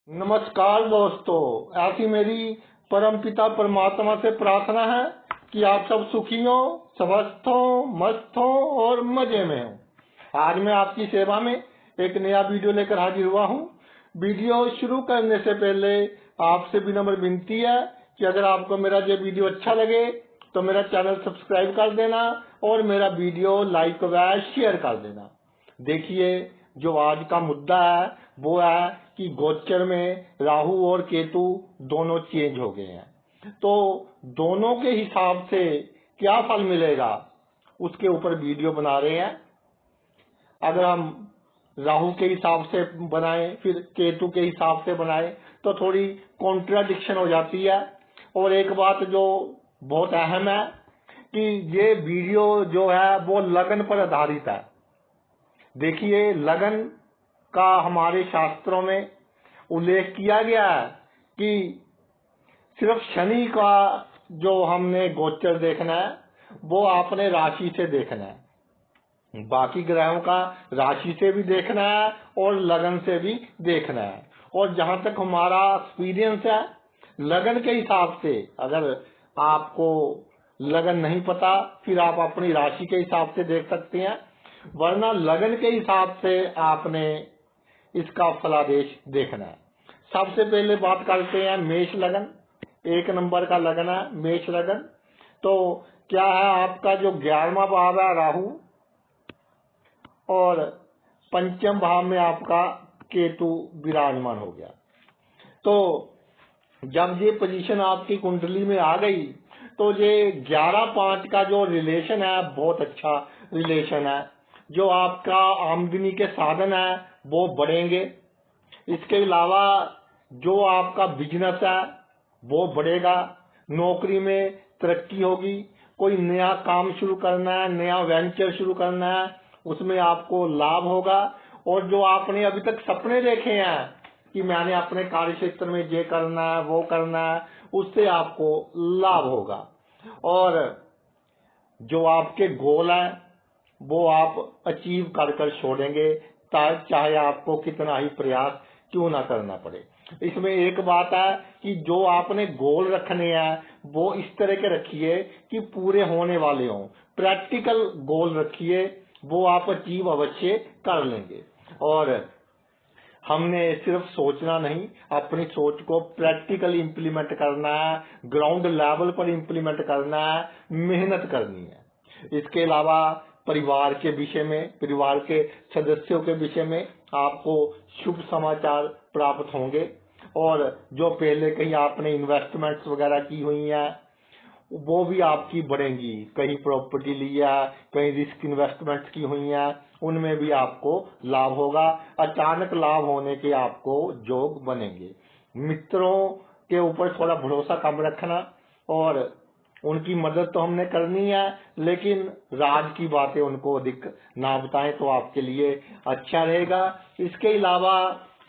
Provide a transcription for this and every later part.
नमस्कार दोस्तों, ऐसी मेरी परम पिता परमात्मा से प्रार्थना है कि आप सब सुखी हो, स्वस्थ हो, मस्त हो और मजे में हो। आज मैं आपकी सेवा में एक नया वीडियो लेकर हाजिर हुआ हूँ। वीडियो शुरू करने से पहले आपसे विनम्र विनती है कि अगर आपको मेरा ये वीडियो अच्छा लगे तो मेरा चैनल सब्सक्राइब कर देना और मेरा वीडियो लाइक व शेयर कर देना। देखिए, जो आज का मुद्दा है वो है कि गोचर में राहु और केतु दोनों चेंज हो गए हैं, तो दोनों के हिसाब से क्या फल मिलेगा उसके ऊपर वीडियो बना रहे हैं। अगर हम राहु के हिसाब से बनाएं फिर केतु के हिसाब से बनाएं तो थोड़ी कॉन्ट्राडिक्शन हो जाती है। और एक बात जो बहुत अहम है कि ये वीडियो जो है वो लगन पर आधारित है। देखिए, लगन का हमारे शास्त्रों में उल्लेख किया गया है कि सिर्फ शनि का जो हमने गोचर देखना है वो आपने राशि से देखना है, बाकी ग्रहों का राशि से भी देखना है और लगन से भी देखना है। और जहां तक हमारा एक्सपीरियंस है, लगन के हिसाब से, अगर आपको लगन नहीं पता फिर आप अपनी राशि के हिसाब से देख सकते हैं, वरना लगन के हिसाब से आपने इसका फलादेश देखना है। सबसे पहले बात करते हैं मेष लगन। 1 नंबर का लगन है मेष लगन। तो क्या है, आपका जो 11वां भाव है राहु और पंचम भाव में आपका केतु विराजमान हो गया। तो जब ये पोजीशन आपकी कुंडली में आ गई तो ये 11-5 का जो रिलेशन है बहुत अच्छा रिलेशन है। जो आपका आमदनी के साधन है वो बढ़ेंगे। इसके अलावा जो आपका बिजनेस है वो बढ़ेगा, नौकरी में तरक्की होगी, कोई नया काम शुरू करना है, नया वेंचर शुरू करना है, उसमें आपको लाभ होगा। और जो आपने अभी तक सपने देखे हैं कि मैंने अपने कार्य क्षेत्र में ये करना है वो करना है, उससे आपको लाभ होगा। और जो आपके गोल है वो आप अचीव कर कर छोड़ेंगे, चाहे आपको कितना ही प्रयास क्यों ना करना पड़े। इसमें एक बात है कि जो आपने गोल रखने हैं वो इस तरह के रखिए कि पूरे होने वाले हों। प्रैक्टिकल गोल रखिए, वो आप अचीव अवश्य कर लेंगे। और हमने सिर्फ सोचना नहीं, अपनी सोच को प्रैक्टिकल इम्प्लीमेंट करना है, ग्राउंड लेवल पर इम्प्लीमेंट करना है, मेहनत करनी है। इसके अलावा परिवार के विषय में, परिवार के सदस्यों के विषय में आपको शुभ समाचार प्राप्त होंगे। और जो पहले कहीं आपने इन्वेस्टमेंट्स वगैरह की हुई हैं वो भी आपकी बढ़ेंगी। कहीं प्रॉपर्टी लिया, कहीं रिस्क इन्वेस्टमेंट्स की हुई हैं, उनमें भी आपको लाभ होगा। अचानक लाभ होने के आपको योग बनेंगे। मित्रों के ऊपर थोड़ा भरोसा कम रखना, और उनकी मदद तो हमने करनी है लेकिन राज की बातें उनको अधिक ना बताएं तो आपके लिए अच्छा रहेगा। इसके अलावा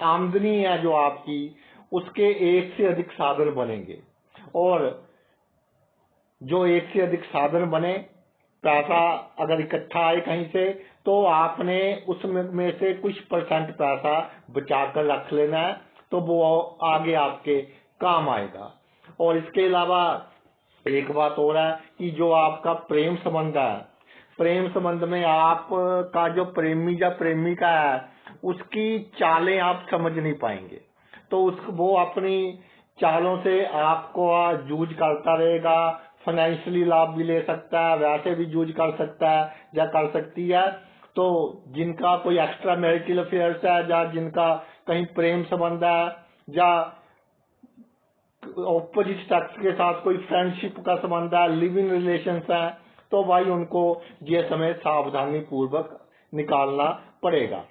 आमदनी है जो आपकी, उसके एक से अधिक साधन बनेंगे। और जो एक से अधिक साधन बने, पैसा अगर इकट्ठा आए कहीं से तो आपने उसमें से कुछ परसेंट पैसा बचा कर रख लेना है, तो वो आगे आपके काम आएगा। और इसके अलावा एक बात और है कि जो आपका प्रेम संबंध है, प्रेम संबंध में आपका जो प्रेमी या प्रेमिका है उसकी चालें आप समझ नहीं पाएंगे, तो वो अपनी चालों से आपको जूझ करता रहेगा। फाइनेंशियली लाभ भी ले सकता है, वैसे भी जूझ कर सकता है या कर सकती है। तो जिनका कोई एक्स्ट्रा मैरिटल अफेयर्स है या जिनका कहीं प्रेम संबंध है या ऑपोजिट सेक्स के साथ कोई फ्रेंडशिप का संबंध है, लिव इन रिलेशंस है, तो भाई उनको ये समय सावधानी पूर्वक निकालना पड़ेगा।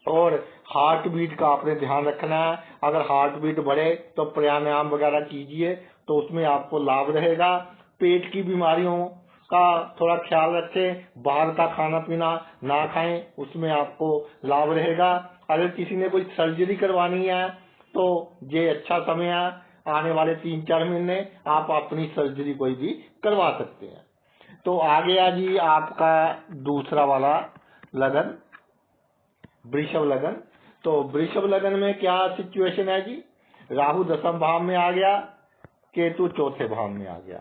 और हार्ट बीट का आपने ध्यान रखना है। अगर हार्ट बीट बढ़े तो प्राणायाम वगैरह कीजिए तो उसमें आपको लाभ रहेगा। पेट की बीमारियों का थोड़ा ख्याल रखें, बाहर का खाना पीना ना खाएं, उसमें आपको लाभ रहेगा। अगर किसी ने कोई सर्जरी करवानी है तो ये अच्छा समय है, आने वाले 3-4 महीने आप अपनी सर्जरी कोई भी करवा सकते हैं। तो आ गया जी आपका दूसरा वाला लगन, वृषभ लगन। तो वृषभ लगन में क्या सिचुएशन है जी, राहु दसम भाव में आ गया, केतु चौथे भाव में आ गया।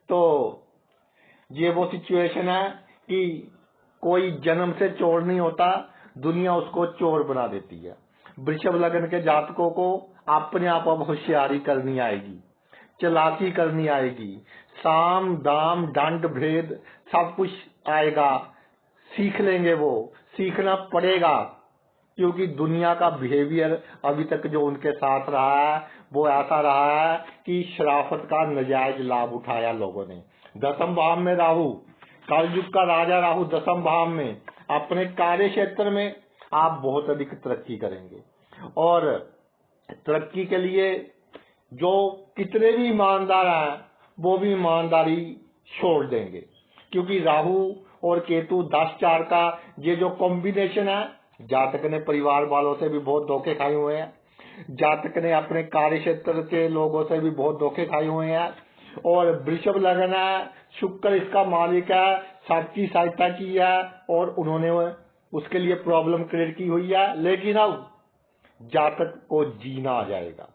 तो ये वो सिचुएशन है कि कोई जन्म से चोर नहीं होता, दुनिया उसको चोर बना देती है। वृषभ लगन के जातकों को अपने आप अब होशियारी करनी आएगी, चालाकी करनी आएगी, साम दाम दंड भेद सब कुछ आएगा, सीख लेंगे, वो सीखना पड़ेगा, क्योंकि दुनिया का बिहेवियर अभी तक जो उनके साथ रहा है वो ऐसा रहा है कि शराफत का नजायज लाभ उठाया लोगों ने। दसम भाव में राहु, कलयुग का राजा राहु दसम भाव में, अपने कार्य क्षेत्र में आप बहुत अधिक तरक्की करेंगे, और तरक्की के लिए जो कितने भी ईमानदार हैं वो भी ईमानदारी छोड़ देंगे, क्योंकि राहु और केतु 10-4 का ये जो कॉम्बिनेशन है, जातक ने परिवार वालों से भी बहुत धोखे खाए हुए हैं, जातक ने अपने कार्य क्षेत्र के लोगों से भी बहुत धोखे खाए हुए हैं, और वृषभ लगन है, शुक्र इसका मालिक है, सबकी सहायता की है और उन्होंने उसके लिए प्रॉब्लम क्रिएट की हुई है। लेकिन अब जातक को जीना आ जाएगा।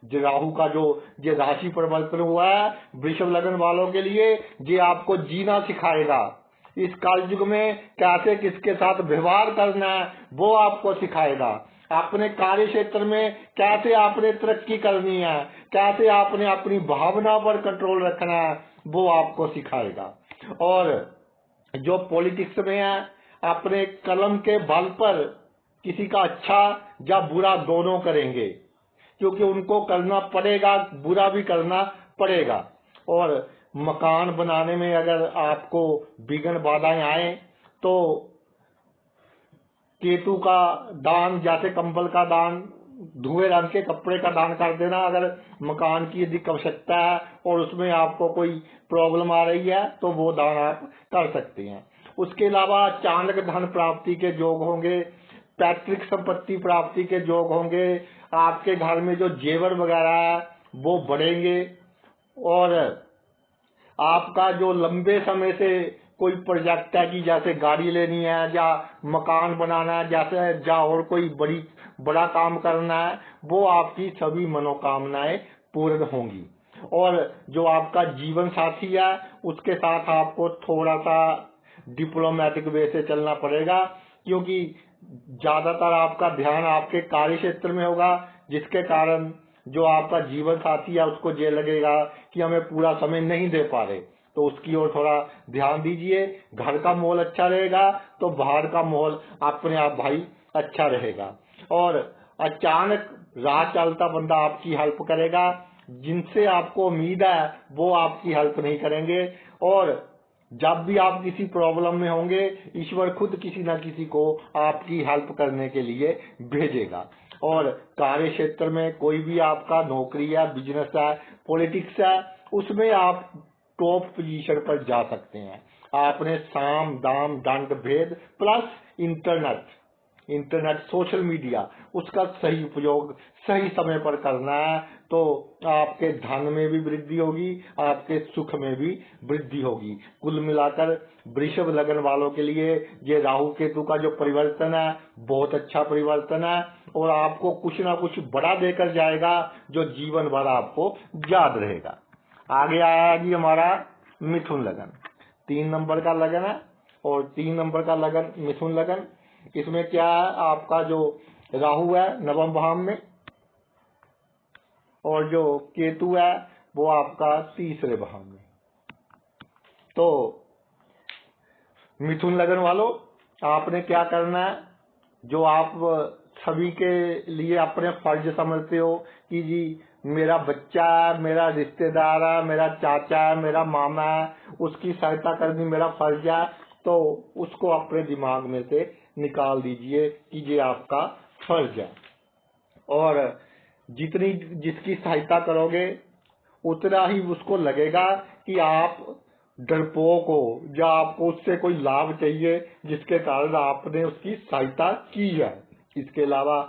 जो राहु का जो ये राशि परिवर्तन हुआ है वृषभ लगन वालों के लिए, ये आपको जीना सिखाएगा। इस कालयुग में कैसे किसके साथ व्यवहार करना है वो आपको सिखाएगा। अपने कार्य क्षेत्र में कैसे आपने तरक्की करनी है, कैसे आपने अपनी भावना पर कंट्रोल रखना है, वो आपको सिखाएगा। और जो पॉलिटिक्स में है, अपने कलम के बल पर किसी का अच्छा या बुरा दोनों करेंगे, क्योंकि उनको करना पड़ेगा, बुरा भी करना पड़ेगा। और मकान बनाने में अगर आपको विघ्न बाधाएं आए तो केतु का दान, जैसे कंबल का दान, धुएं रंग के कपड़े का दान कर देना अगर मकान की यदि आवश्यकता है और उसमें आपको कोई प्रॉब्लम आ रही है तो वो दान आप कर सकते हैं। उसके अलावा अचानक धन प्राप्ति के योग होंगे, पैतृक संपत्ति प्राप्ति के योग होंगे, आपके घर में जो जेवर वगैरह है वो बढ़ेंगे, और आपका जो लंबे समय से कोई प्रोजेक्ट है कि जैसे गाड़ी लेनी है या मकान बनाना है, जैसे या और कोई बड़ा काम करना है, वो आपकी सभी मनोकामनाएं पूर्ण होंगी। और जो आपका जीवन साथी है उसके साथ आपको थोड़ा सा डिप्लोमेटिक वे से चलना पड़ेगा, क्योंकि ज्यादातर आपका ध्यान आपके कार्य क्षेत्र में होगा, जिसके कारण जो आपका जीवन साथी है उसको ये लगेगा कि हमें पूरा समय नहीं दे पा रहे, तो उसकी ओर थोड़ा ध्यान दीजिए। घर का माहौल अच्छा रहेगा तो बाहर का माहौल अपने आप भाई अच्छा रहेगा। और अचानक राह चलता बंदा आपकी हेल्प करेगा, जिनसे आपको उम्मीद है वो आपकी हेल्प नहीं करेंगे। और जब भी आप किसी प्रॉब्लम में होंगे, ईश्वर खुद किसी न किसी को आपकी हेल्प करने के लिए भेजेगा। और कार्य क्षेत्र में कोई भी आपका नौकरी है, बिजनेस है, पॉलिटिक्स है, उसमें आप टॉप पोजीशन पर जा सकते हैं। आपने साम दाम दंड भेद प्लस इंटरनेट सोशल मीडिया, उसका सही उपयोग सही समय पर करना है, तो आपके धन में भी वृद्धि होगी, आपके सुख में भी वृद्धि होगी। कुल मिलाकर वृषभ लगन वालों के लिए ये राहु केतु का जो परिवर्तन है बहुत अच्छा परिवर्तन है, और आपको कुछ ना कुछ बड़ा देकर जाएगा जो जीवन भर आपको याद रहेगा। आगे आया जी हमारा मिथुन लगन, 3 नंबर का लगन है, और 3 नंबर का लगन मिथुन लगन। इसमें क्या है, आपका जो राहु है नवम भाव में, और जो केतु है वो आपका तीसरे भाव में। तो मिथुन लगन वालों, आपने क्या करना है, जो आप सभी के लिए अपने फर्ज समझते हो कि जी मेरा बच्चा है, मेरा रिश्तेदार है, मेरा चाचा है, मेरा मामा है, उसकी सहायता करनी मेरा फर्ज है, तो उसको अपने दिमाग में से निकाल दीजिए कि ये आपका फर्ज है। और जितनी जिसकी सहायता करोगे उतना ही उसको लगेगा कि आप डरपोक हो, या आपको उससे कोई लाभ चाहिए जिसके कारण आपने उसकी सहायता की है। इसके अलावा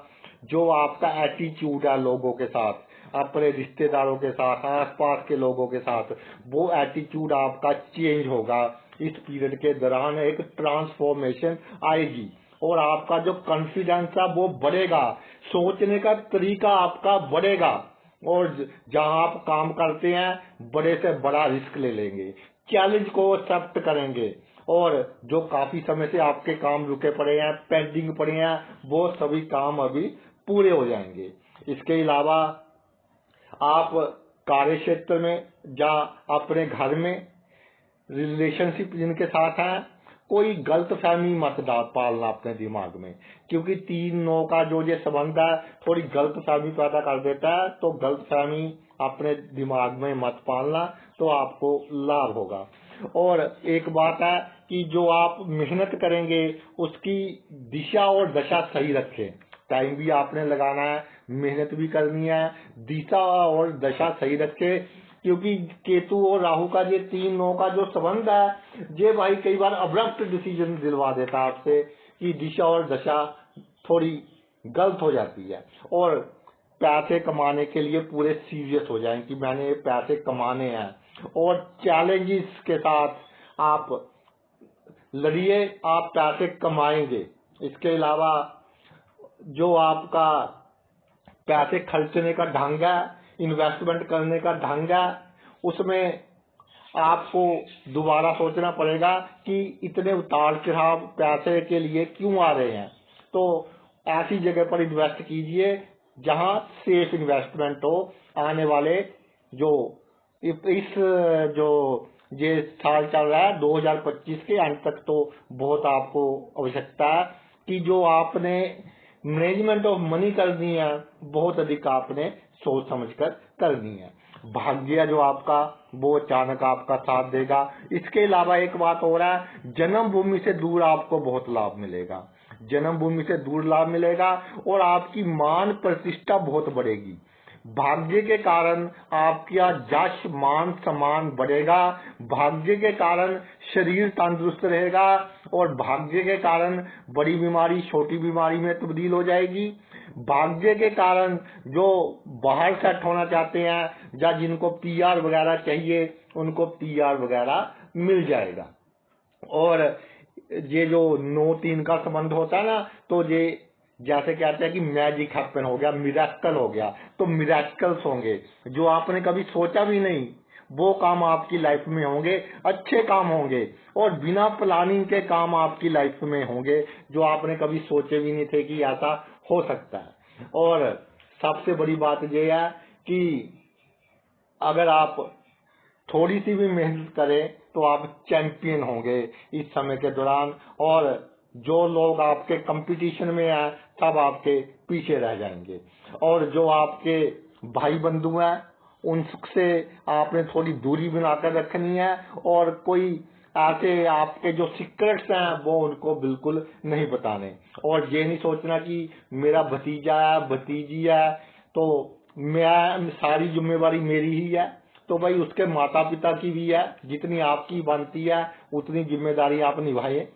जो आपका एटीट्यूड है लोगों के साथ, अपने रिश्तेदारों के साथ, आसपास के लोगों के साथ, वो एटीट्यूड आपका चेंज होगा। इस पीरियड के दौरान एक ट्रांसफॉर्मेशन आएगी, और आपका जो कॉन्फिडेंस है वो बढ़ेगा, सोचने का तरीका आपका बढ़ेगा, और जहां आप काम करते हैं बड़े से बड़ा रिस्क ले लेंगे, चैलेंज को एक्सेप्ट करेंगे, और जो काफी समय से आपके काम रुके पड़े हैं, पेंडिंग पड़े हैं, वो सभी काम अभी पूरे हो जाएंगे। इसके अलावा आप कार्य क्षेत्र में या अपने घर में रिलेशनशिप जिनके साथ है, कोई गलत फहमी मत पालना अपने दिमाग में, क्योंकि 3-9 का जो ये संबंध है थोड़ी गलत फहमी पैदा कर देता है, तो गलत फहमी अपने दिमाग में मत पालना, तो आपको लाभ होगा। और एक बात है कि जो आप मेहनत करेंगे उसकी दिशा और दशा सही रखें, टाइम भी आपने लगाना है, मेहनत भी करनी है, दिशा और दशा सही रखे, क्योंकि केतु और राहु का ये 3-9 का जो संबंध है, ये भाई कई बार अब्रप्ट डिसीजन दिलवा देता है आपसे कि दिशा और दशा थोड़ी गलत हो जाती है, और पैसे कमाने के लिए पूरे सीरियस हो जाएं कि मैंने ये पैसे कमाने हैं, और चैलेंजेस के साथ आप लड़िए, आप पैसे कमाएंगे। इसके अलावा जो आपका पैसे खर्चने का ढंग है, इन्वेस्टमेंट करने का ढंग है, उसमें आपको दोबारा सोचना पड़ेगा कि इतने उतार चढ़ाव पैसे के लिए क्यों आ रहे हैं। तो ऐसी जगह पर इन्वेस्ट कीजिए जहां सेफ इन्वेस्टमेंट हो। आने वाले जो इस जो ये साल चल रहा है 2025 के अंत तक, तो बहुत आपको आवश्यकता है कि जो आपने मैनेजमेंट ऑफ मनी करनी है, बहुत अधिक आपने सोच समझकर करनी है। भाग्य जो आपका वो अचानक आपका साथ देगा। इसके अलावा एक बात हो रहा है, जन्मभूमि से दूर आपको बहुत लाभ मिलेगा, जन्मभूमि से दूर लाभ मिलेगा, और आपकी मान प्रतिष्ठा बहुत बढ़ेगी। भाग्य के कारण आपका यश मान सम्मान बढ़ेगा, भाग्य के कारण शरीर तंदुरुस्त रहेगा, और भाग्य के कारण बड़ी बीमारी छोटी बीमारी में तब्दील हो जाएगी। भाग्य के कारण जो बाहर सेट होना चाहते हैं या जिनको पीआर वगैरह चाहिए, उनको पीआर वगैरह मिल जाएगा। और ये जो 9-3 का संबंध होता है ना, तो ये जैसे कहते हैं कि मैजिक हैपन हो गया, मिरेकल हो गया, तो मिरेकल्स होंगे, जो आपने कभी सोचा भी नहीं वो काम आपकी लाइफ में होंगे, अच्छे काम होंगे, और बिना प्लानिंग के काम आपकी लाइफ में होंगे, जो आपने कभी सोचे भी नहीं थे कि ऐसा हो सकता है। और सबसे बड़ी बात यह है कि अगर आप थोड़ी सी भी मेहनत करें तो आप चैंपियन होंगे इस समय के दौरान, और जो लोग आपके कंपटीशन में हैं सब आपके पीछे रह जाएंगे। और जो आपके भाई बंधु हैं उनसे आपने थोड़ी दूरी बनाकर रखनी है, और कोई ऐसे आपके जो सीक्रेट्स हैं वो उनको बिल्कुल नहीं बताने, और ये नहीं सोचना कि मेरा भतीजा है भतीजी है तो मैं सारी जिम्मेवारी मेरी ही है। तो भाई उसके माता पिता की भी है, जितनी आपकी बनती है उतनी जिम्मेदारी आप निभाएं,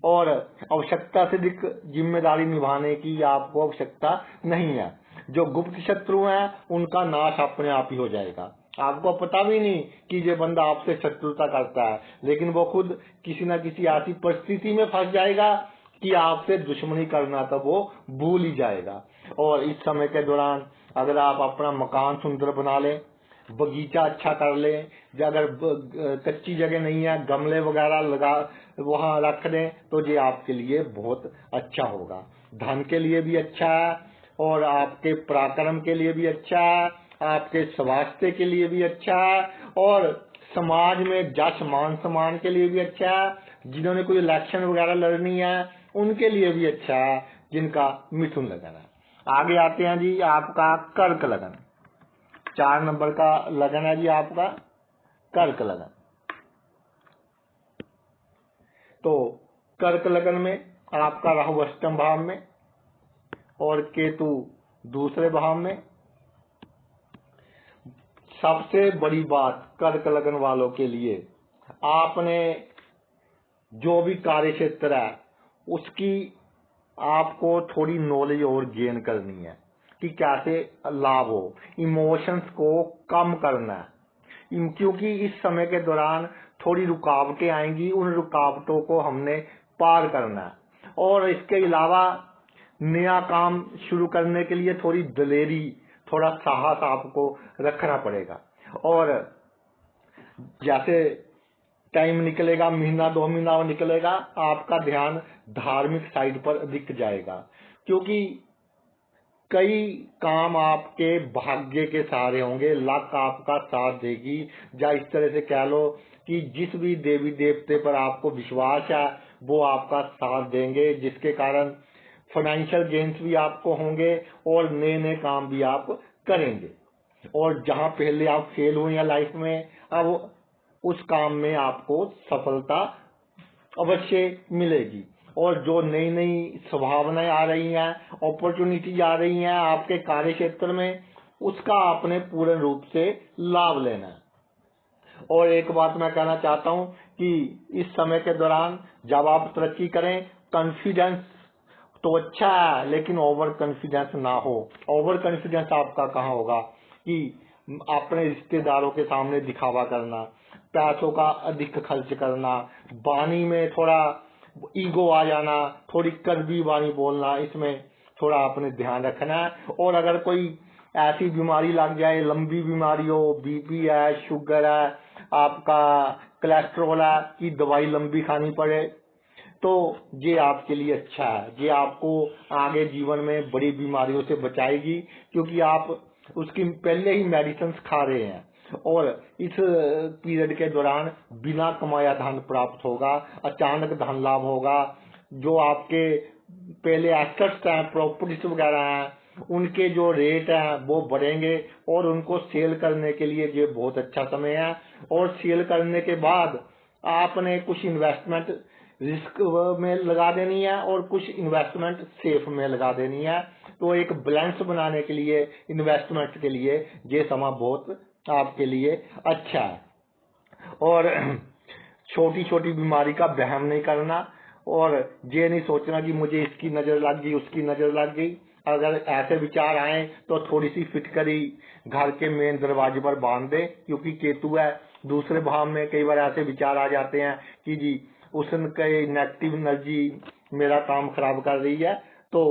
और आवश्यकता से अधिक जिम्मेदारी निभाने की आपको आवश्यकता नहीं है। जो गुप्त शत्रु हैं उनका नाश अपने आप ही हो जाएगा, आपको पता भी नहीं कि ये बंदा आपसे शत्रुता करता है, लेकिन वो खुद किसी न किसी ऐसी परिस्थिति में फंस जाएगा कि आपसे दुश्मनी करना तो वो भूल ही जाएगा। और इस समय के दौरान अगर आप अपना मकान सुंदर बना लें, बगीचा अच्छा कर ले, अगर कच्ची जगह नहीं है गमले वगैरह लगा वहां रख दें, तो ये आपके लिए बहुत अच्छा होगा, धन के लिए भी अच्छा है, और आपके पराक्रम के लिए भी अच्छा है, आपके स्वास्थ्य के लिए भी अच्छा है, और समाज में जश मान सम्मान के लिए भी अच्छा है। जिन्होंने कोई इलेक्शन वगैरह लड़नी है उनके लिए भी अच्छा है, जिनका मिथुन लगन है। आगे आते हैं जी आपका कर्क लगन, 4 नंबर का लगन है जी आपका कर्क लगन। तो कर्क लगन में आपका राहु अष्टम भाव में और केतु दूसरे भाव में। सबसे बड़ी बात कर्क लगन वालों के लिए, आपने जो भी कार्य क्षेत्र है उसकी आपको थोड़ी नॉलेज और गेन करनी है कि कैसे लाभ हो। इमोशंस को कम करना है, क्योंकि इस समय के दौरान थोड़ी रुकावटें आएंगी, उन रुकावटों को हमने पार करना है। और इसके अलावा नया काम शुरू करने के लिए थोड़ी दिलेरी, थोड़ा साहस आपको रखना पड़ेगा। और जैसे टाइम निकलेगा, महीना 2 महीना निकलेगा, आपका ध्यान धार्मिक साइड पर अधिक जाएगा, क्योंकि कई काम आपके भाग्य के सहारे होंगे, लक आपका साथ देगी। या इस तरह से कह लो कि जिस भी देवी देवते पर आपको विश्वास है वो आपका साथ देंगे, जिसके कारण फाइनेंशियल गेन्स भी आपको होंगे और नए नए काम भी आप करेंगे। और जहां पहले आप फेल हुए हैं लाइफ में, अब उस काम में आपको सफलता अवश्य मिलेगी। और जो नई नई संभावनाएं आ रही हैं, अपॉर्चुनिटी आ रही हैं आपके कार्य क्षेत्र में, उसका आपने पूर्ण रूप से लाभ लेना है। और एक बात मैं कहना चाहता हूं कि इस समय के दौरान जब आप तरक्की करें, कॉन्फिडेंस तो अच्छा है लेकिन ओवर कॉन्फिडेंस ना हो। ओवर कॉन्फिडेंस आपका कहाँ होगा कि अपने रिश्तेदारों के सामने दिखावा करना, पैसों का अधिक खर्च करना, वाणी में थोड़ा ईगो आ जाना, थोड़ी कड़वी वाणी बोलना, इसमें थोड़ा आपने ध्यान रखना है। और अगर कोई ऐसी बीमारी लग जाए, लंबी बीमारी हो, बीपी है, शुगर है, आपका कोलेस्ट्रॉल है, कि दवाई लंबी खानी पड़े, तो ये आपके लिए अच्छा है। ये आपको आगे जीवन में बड़ी बीमारियों से बचाएगी, क्योंकि आप उसकी पहले ही मेडिसिन खा रहे हैं। और इस पीरियड के दौरान बिना कमाया धन प्राप्त होगा, अचानक धन लाभ होगा। जो आपके पहले एसेट्स हैं, प्रॉपर्टीज वगैरह हैं, उनके जो रेट हैं वो बढ़ेंगे और उनको सेल करने के लिए ये बहुत अच्छा समय है। और सेल करने के बाद आपने कुछ इन्वेस्टमेंट रिस्क में लगा देनी है और कुछ इन्वेस्टमेंट सेफ में लगा देनी है। तो एक बैलेंस बनाने के लिए, इन्वेस्टमेंट के लिए ये समय बहुत आपके लिए अच्छा है। और छोटी छोटी बीमारी का वहम नहीं करना, और ये नहीं सोचना कि मुझे इसकी नजर लग गई, उसकी नजर लग गई। अगर ऐसे विचार आए तो थोड़ी सी फिटकरी घर के मेन दरवाजे पर बांध दे, क्योंकि केतु है दूसरे भाव में। कई बार ऐसे विचार आ जाते हैं कि जी उसके नेगेटिव एनर्जी मेरा काम खराब कर रही है। तो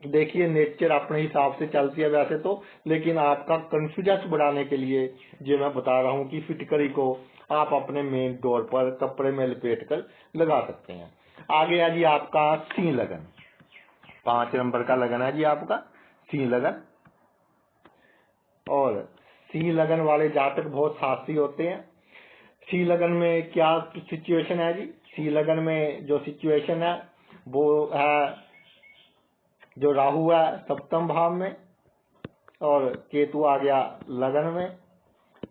देखिए, नेचर अपने हिसाब से चलती है वैसे तो, लेकिन आपका कॉन्फिडेंस बढ़ाने के लिए जो मैं बता रहा हूँ कि फिटकरी को आप अपने मेन डोर पर कपड़े में लपेट कर लगा सकते हैं। आगे है जी आपका सिंह लगन, 5 नंबर का लगन है जी आपका सिंह लगन। और सिंह लगन वाले जातक बहुत साहसी होते हैं। सिंह लगन में क्या सिचुएशन है जी? सिंह लगन में जो सिचुएशन है वो है, जो राहु है सप्तम भाव में और केतु आ गया लगन में।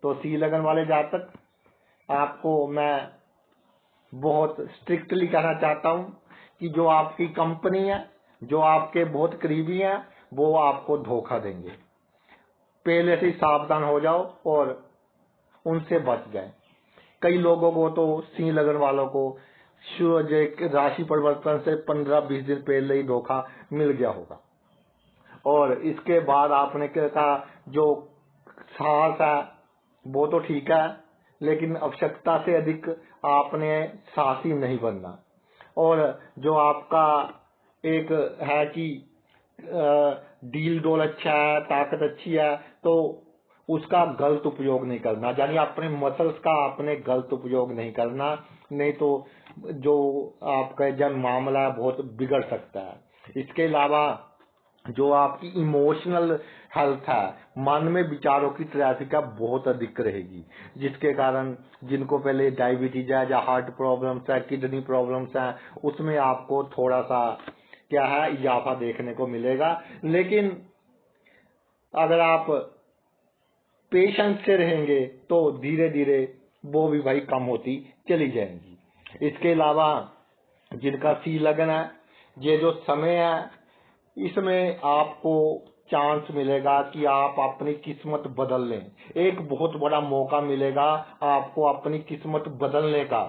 तो सिंह लगन वाले जातक, आपको मैं बहुत स्ट्रिक्टली कहना चाहता हूं कि जो आपकी कंपनी है, जो आपके बहुत करीबी हैं, वो आपको धोखा देंगे। पहले से ही सावधान हो जाओ और उनसे बच जाए। कई लोगों को तो सिंह लगन वालों को राशि परिवर्तन से 15-20 दिन पहले ही धोखा मिल गया होगा। और इसके बाद आपने क्या कहा, जो साहस है वो तो ठीक है, लेकिन आवश्यकता से अधिक आपने साहसी नहीं बनना। और जो आपका एक है कि डील डोल अच्छा है, ताकत अच्छी है, तो उसका गलत उपयोग नहीं करना, यानी अपने मसल्स का आपने गलत उपयोग नहीं करना, नहीं तो जो आपका जब मामला बहुत बिगड़ सकता है। इसके अलावा जो आपकी इमोशनल हेल्थ है, मन में विचारों की ट्रैफिक बहुत अधिक रहेगी, जिसके कारण जिनको पहले डायबिटीज है या हार्ट प्रॉब्लम्स है, किडनी प्रॉब्लम्स है, उसमें आपको थोड़ा सा क्या है इजाफा देखने को मिलेगा। लेकिन अगर आप पेशेंस से रहेंगे तो धीरे धीरे वो भी भाई कम होती चली जाएंगी। इसके अलावा जिनका सी लगन है, ये जो समय है इसमें आपको चांस मिलेगा कि आप अपनी किस्मत बदल लें। एक बहुत बड़ा मौका मिलेगा आपको अपनी किस्मत बदलने का,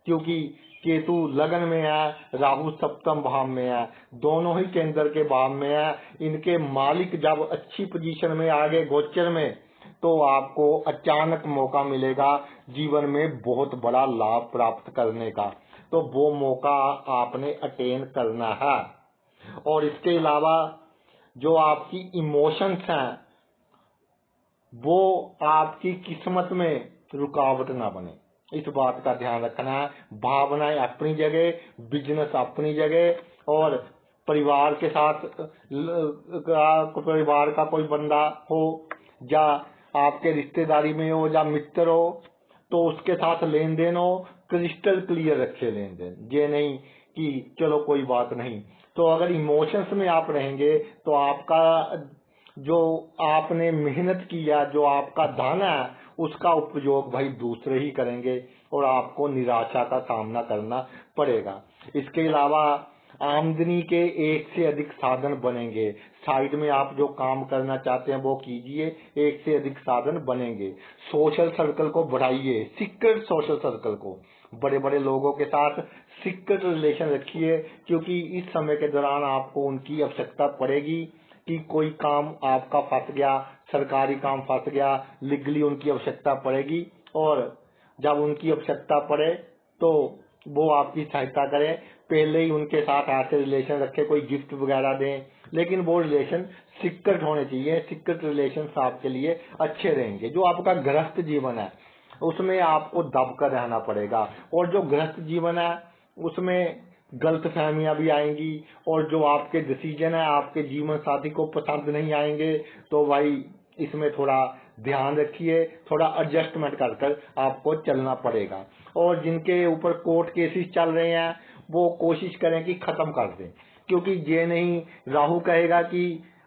क्योंकि केतु लगन में है, राहु सप्तम भाव में है, दोनों ही केंद्र के भाव में है। इनके मालिक जब अच्छी पोजीशन में आगे गोचर में, तो आपको अचानक मौका मिलेगा जीवन में बहुत बड़ा लाभ प्राप्त करने का। तो वो मौका आपने अटेन करना है। और इसके अलावा जो आपकी इमोशंस हैं वो आपकी किस्मत में रुकावट ना बने, इस बात का ध्यान रखना है। भावनाएं अपनी जगह, बिजनेस अपनी जगह, और परिवार के साथ परिवार का कोई बंदा हो या आपके रिश्तेदारी में हो या मित्र हो तो उसके साथ लेन देन हो, क्रिस्टल क्लियर रखे लेन देन, ये नहीं कि चलो कोई बात नहीं। तो अगर इमोशंस में आप रहेंगे तो आपका जो आपने मेहनत किया, जो आपका धन है, उसका उपयोग भाई दूसरे ही करेंगे और आपको निराशा का सामना करना पड़ेगा। इसके अलावा आमदनी के एक से अधिक साधन बनेंगे। साइड में आप जो काम करना चाहते हैं वो कीजिए, एक से अधिक साधन बनेंगे। सोशल सर्कल को बढ़ाइए, सीक्रेट सोशल सर्कल को, बड़े बड़े लोगों के साथ सीक्रेट रिलेशन रखिए, क्योंकि इस समय के दौरान आपको उनकी आवश्यकता पड़ेगी कि कोई काम आपका फंस गया, सरकारी काम फंस गया, लीगली उनकी आवश्यकता पड़ेगी, और जब उनकी आवश्यकता पड़े तो वो आपकी सहायता करें। पहले ही उनके साथ ऐसे रिलेशन रखे, कोई गिफ्ट वगैरह दें, लेकिन वो रिलेशन सीक्रेट होने चाहिए। सीक्रेट रिलेशन आपके लिए अच्छे रहेंगे। जो आपका गृहस्थ जीवन है उसमें आपको दबकर रहना पड़ेगा, और जो गृहस्थ जीवन है उसमें गलत फहमियां भी आएंगी, और जो आपके डिसीजन है आपके जीवन साथी को पसंद नहीं आएंगे, तो भाई इसमें थोड़ा ध्यान रखिए, थोड़ा एडजस्टमेंट कर कर आपको चलना पड़ेगा। और जिनके ऊपर कोर्ट केसेस चल रहे हैं वो कोशिश करें कि खत्म कर दें, क्योंकि ये नहीं राहु कहेगा कि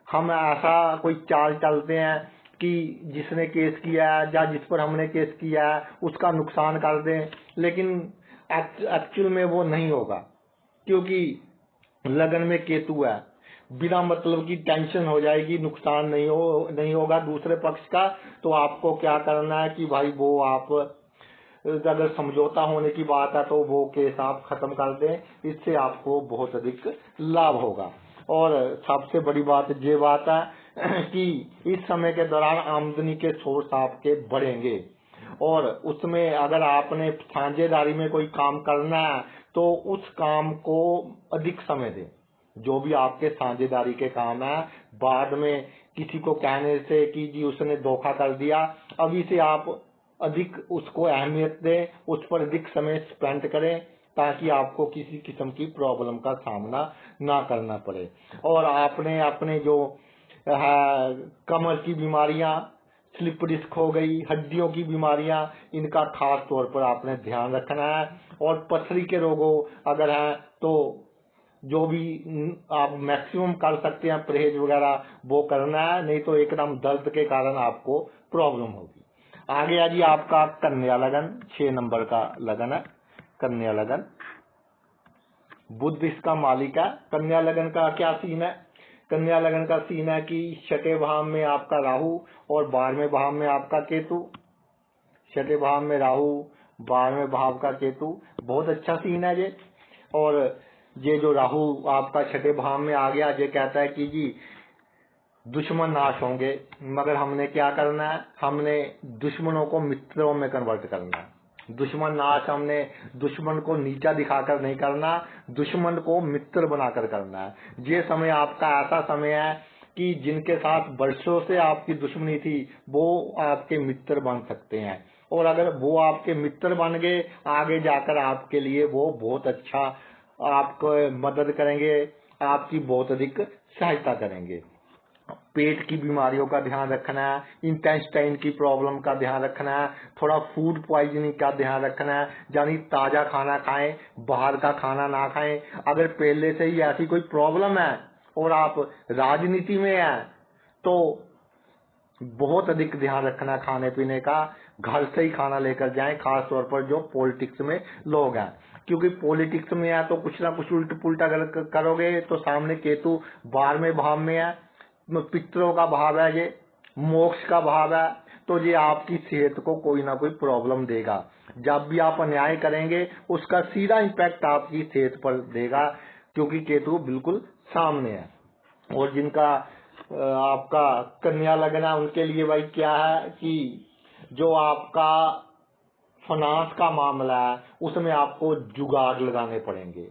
हम ऐसा कोई चाल चलते हैं कि जिसने केस किया है या जिस पर हमने केस किया है उसका नुकसान कर दें, लेकिन एक्चुअल में वो नहीं होगा, क्योंकि लगन में केतु है। बिना मतलब की टेंशन हो जाएगी, नुकसान नहीं होगा दूसरे पक्ष का। तो आपको क्या करना है कि भाई वो आप अगर समझौता होने की बात है तो वो केस आप खत्म कर दें, इससे आपको बहुत अधिक लाभ होगा। और सबसे बड़ी बात ये बात है कि इस समय के दौरान आमदनी के सोर्स आपके बढ़ेंगे, और उसमें अगर आपने साझेदारी में कोई काम करना है तो उस काम को अधिक समय दें। जो भी आपके साझेदारी के काम है, बाद में किसी को कहने से कि जी उसने धोखा कर दिया, अभी से आप अधिक उसको अहमियत दें, उस पर अधिक समय स्पेंड करें, ताकि आपको किसी किस्म की प्रॉब्लम का सामना ना करना पड़े। और आपने अपने जो कमर की बीमारियां, स्लिप डिस्क हो गई, हड्डियों की बीमारियां, इनका खास तौर पर आपने ध्यान रखना है। और पथरी के रोगों अगर हैं तो जो भी आप मैक्सिमम कर सकते हैं परहेज वगैरह वो करना है, नहीं तो एकदम दर्द के कारण आपको प्रॉब्लम होगी। आगे आ जी आपका कन्या लगन, 6 नंबर का लगन है कन्या लगन। बुध इसका मालिक है। कन्या लगन का क्या सीन है? कन्या लगन का सीन है कि छठे भाव में आपका राहु और 12वें भाव में आपका केतु। छठे भाव में राहु, 12वें भाव का केतु, बहुत अच्छा सीन है ये। और ये जो राहु आपका छठे भाव में आ गया, ये कहता है कि जी दुश्मन नाश होंगे, मगर हमने क्या करना है, हमने दुश्मनों को मित्रों में कन्वर्ट करना है। दुश्मन नाश हमने दुश्मन को नीचा दिखाकर नहीं करना, दुश्मन को मित्र बनाकर करना है। ये समय आपका ऐसा समय है कि जिनके साथ वर्षों से आपकी दुश्मनी थी वो आपके मित्र बन सकते हैं, और अगर वो आपके मित्र बन गए आगे जाकर आपके लिए वो बहुत अच्छा आपको मदद करेंगे, आपकी बहुत अधिक सहायता करेंगे। पेट की बीमारियों का ध्यान रखना है, इंटेस्टाइन की प्रॉब्लम का ध्यान रखना है, थोड़ा फूड पॉइजनिंग का ध्यान रखना है, यानी ताजा खाना खाएं, बाहर का खाना ना खाएं। अगर पहले से ही ऐसी कोई प्रॉब्लम है और आप राजनीति में हैं तो बहुत अधिक ध्यान रखना खाने पीने का, घर से ही खाना लेकर जाएं, खास तौर पर जो पॉलिटिक्स में लोग हैं, क्योंकि पॉलिटिक्स में है तो कुछ ना कुछ उल्टा पुल्टा करोगे। तो सामने केतु 12वें भाव में है, पितरों का भाव है, ये मोक्ष का भाव है, तो ये आपकी सेहत को कोई ना कोई प्रॉब्लम देगा। जब भी आप अन्याय करेंगे उसका सीधा इम्पैक्ट आपकी सेहत पर देगा, क्योंकि केतु बिल्कुल सामने है। और जिनका आपका कन्या लगना, उनके लिए भाई क्या है कि जो आपका फाइनेंस का मामला है, उसमें आपको जुगाड़ लगाने पड़ेंगे,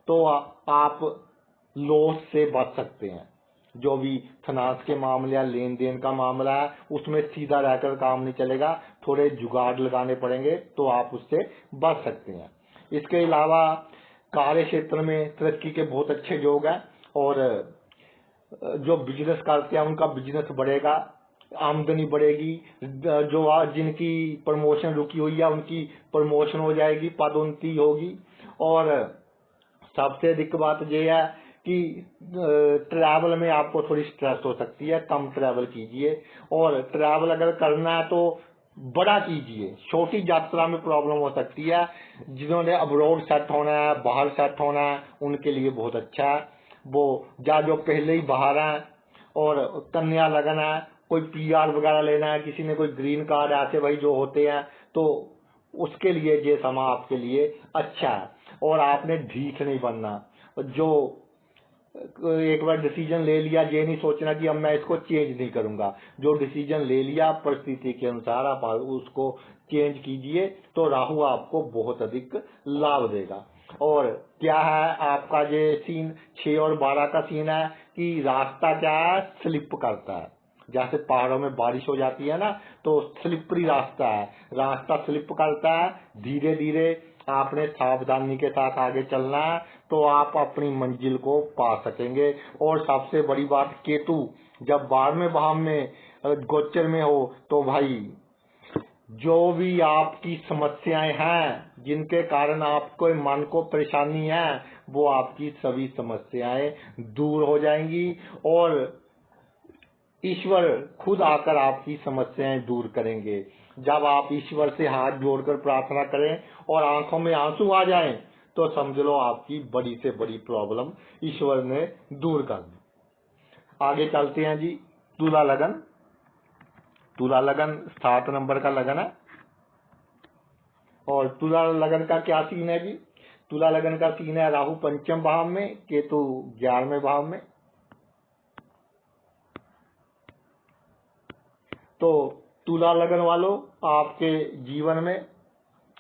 तो आप लॉस से बच सकते हैं। जो भी फाइनेंस के मामले या लेन देन का मामला है, उसमें सीधा रहकर काम नहीं चलेगा, थोड़े जुगाड़ लगाने पड़ेंगे, तो आप उससे बच सकते हैं। इसके अलावा कार्य क्षेत्र में तरक्की के बहुत अच्छे योग हैं, और जो बिजनेस करते हैं उनका बिजनेस बढ़ेगा, आमदनी बढ़ेगी, जो आज जिनकी प्रमोशन रुकी हुई है उनकी प्रमोशन हो जाएगी, पदोन्नति होगी। और सबसे अधिक बात यह है कि ट्रैवल में आपको थोड़ी स्ट्रेस हो सकती है, कम ट्रैवल कीजिए, और ट्रैवल अगर करना है तो बड़ा कीजिए, छोटी यात्रा में प्रॉब्लम हो सकती है। जिन्होंने अब्रॉड सेट होना है, बाहर सेट होना है, उनके लिए बहुत अच्छा है। वो जो पहले ही बाहर हैं और कन्या लगन है, कोई पीआर वगैरह लेना है, किसी ने कोई ग्रीन कार्ड, ऐसे भाई जो होते हैं, तो उसके लिए ये समय आपके लिए अच्छा है। और आपने ढीठ नहीं बनना, जो एक बार डिसीजन ले लिया, ये नहीं सोचना कि अब मैं इसको चेंज नहीं करूंगा। जो डिसीजन ले लिया परिस्थिति के अनुसार आप उसको चेंज कीजिए, तो राहु आपको बहुत अधिक लाभ देगा। और क्या है आपका ये सीन 6 और 12 का सीन है कि रास्ता क्या है, स्लिप करता है। जैसे पहाड़ों में बारिश हो जाती है ना, तो स्लिपरी रास्ता है, रास्ता स्लिप करता है। धीरे धीरे आपने सावधानी के साथ आगे चलना है, तो आप अपनी मंजिल को पा सकेंगे। और सबसे बड़ी बात, केतु जब 12वें भाव में गोचर में हो, तो भाई जो भी आपकी समस्याएं हैं, जिनके कारण आपको मन को परेशानी है, वो आपकी सभी समस्याएं दूर हो जाएंगी, और ईश्वर खुद आकर आपकी समस्याएं दूर करेंगे। जब आप ईश्वर से हाथ जोड़कर प्रार्थना करें और आंखों में आंसू आ जाएं, तो समझ लो आपकी बड़ी से बड़ी प्रॉब्लम ईश्वर ने दूर कर दी। आगे चलते हैं जी। तुला लगन, तुला लगन 7 नंबर का लगन है। और तुला लगन का क्या सीन है जी? तुला लगन का सीन है राहु 5वें भाव में, केतु 11वें भाव में। तो तुला लगन वालों, आपके जीवन में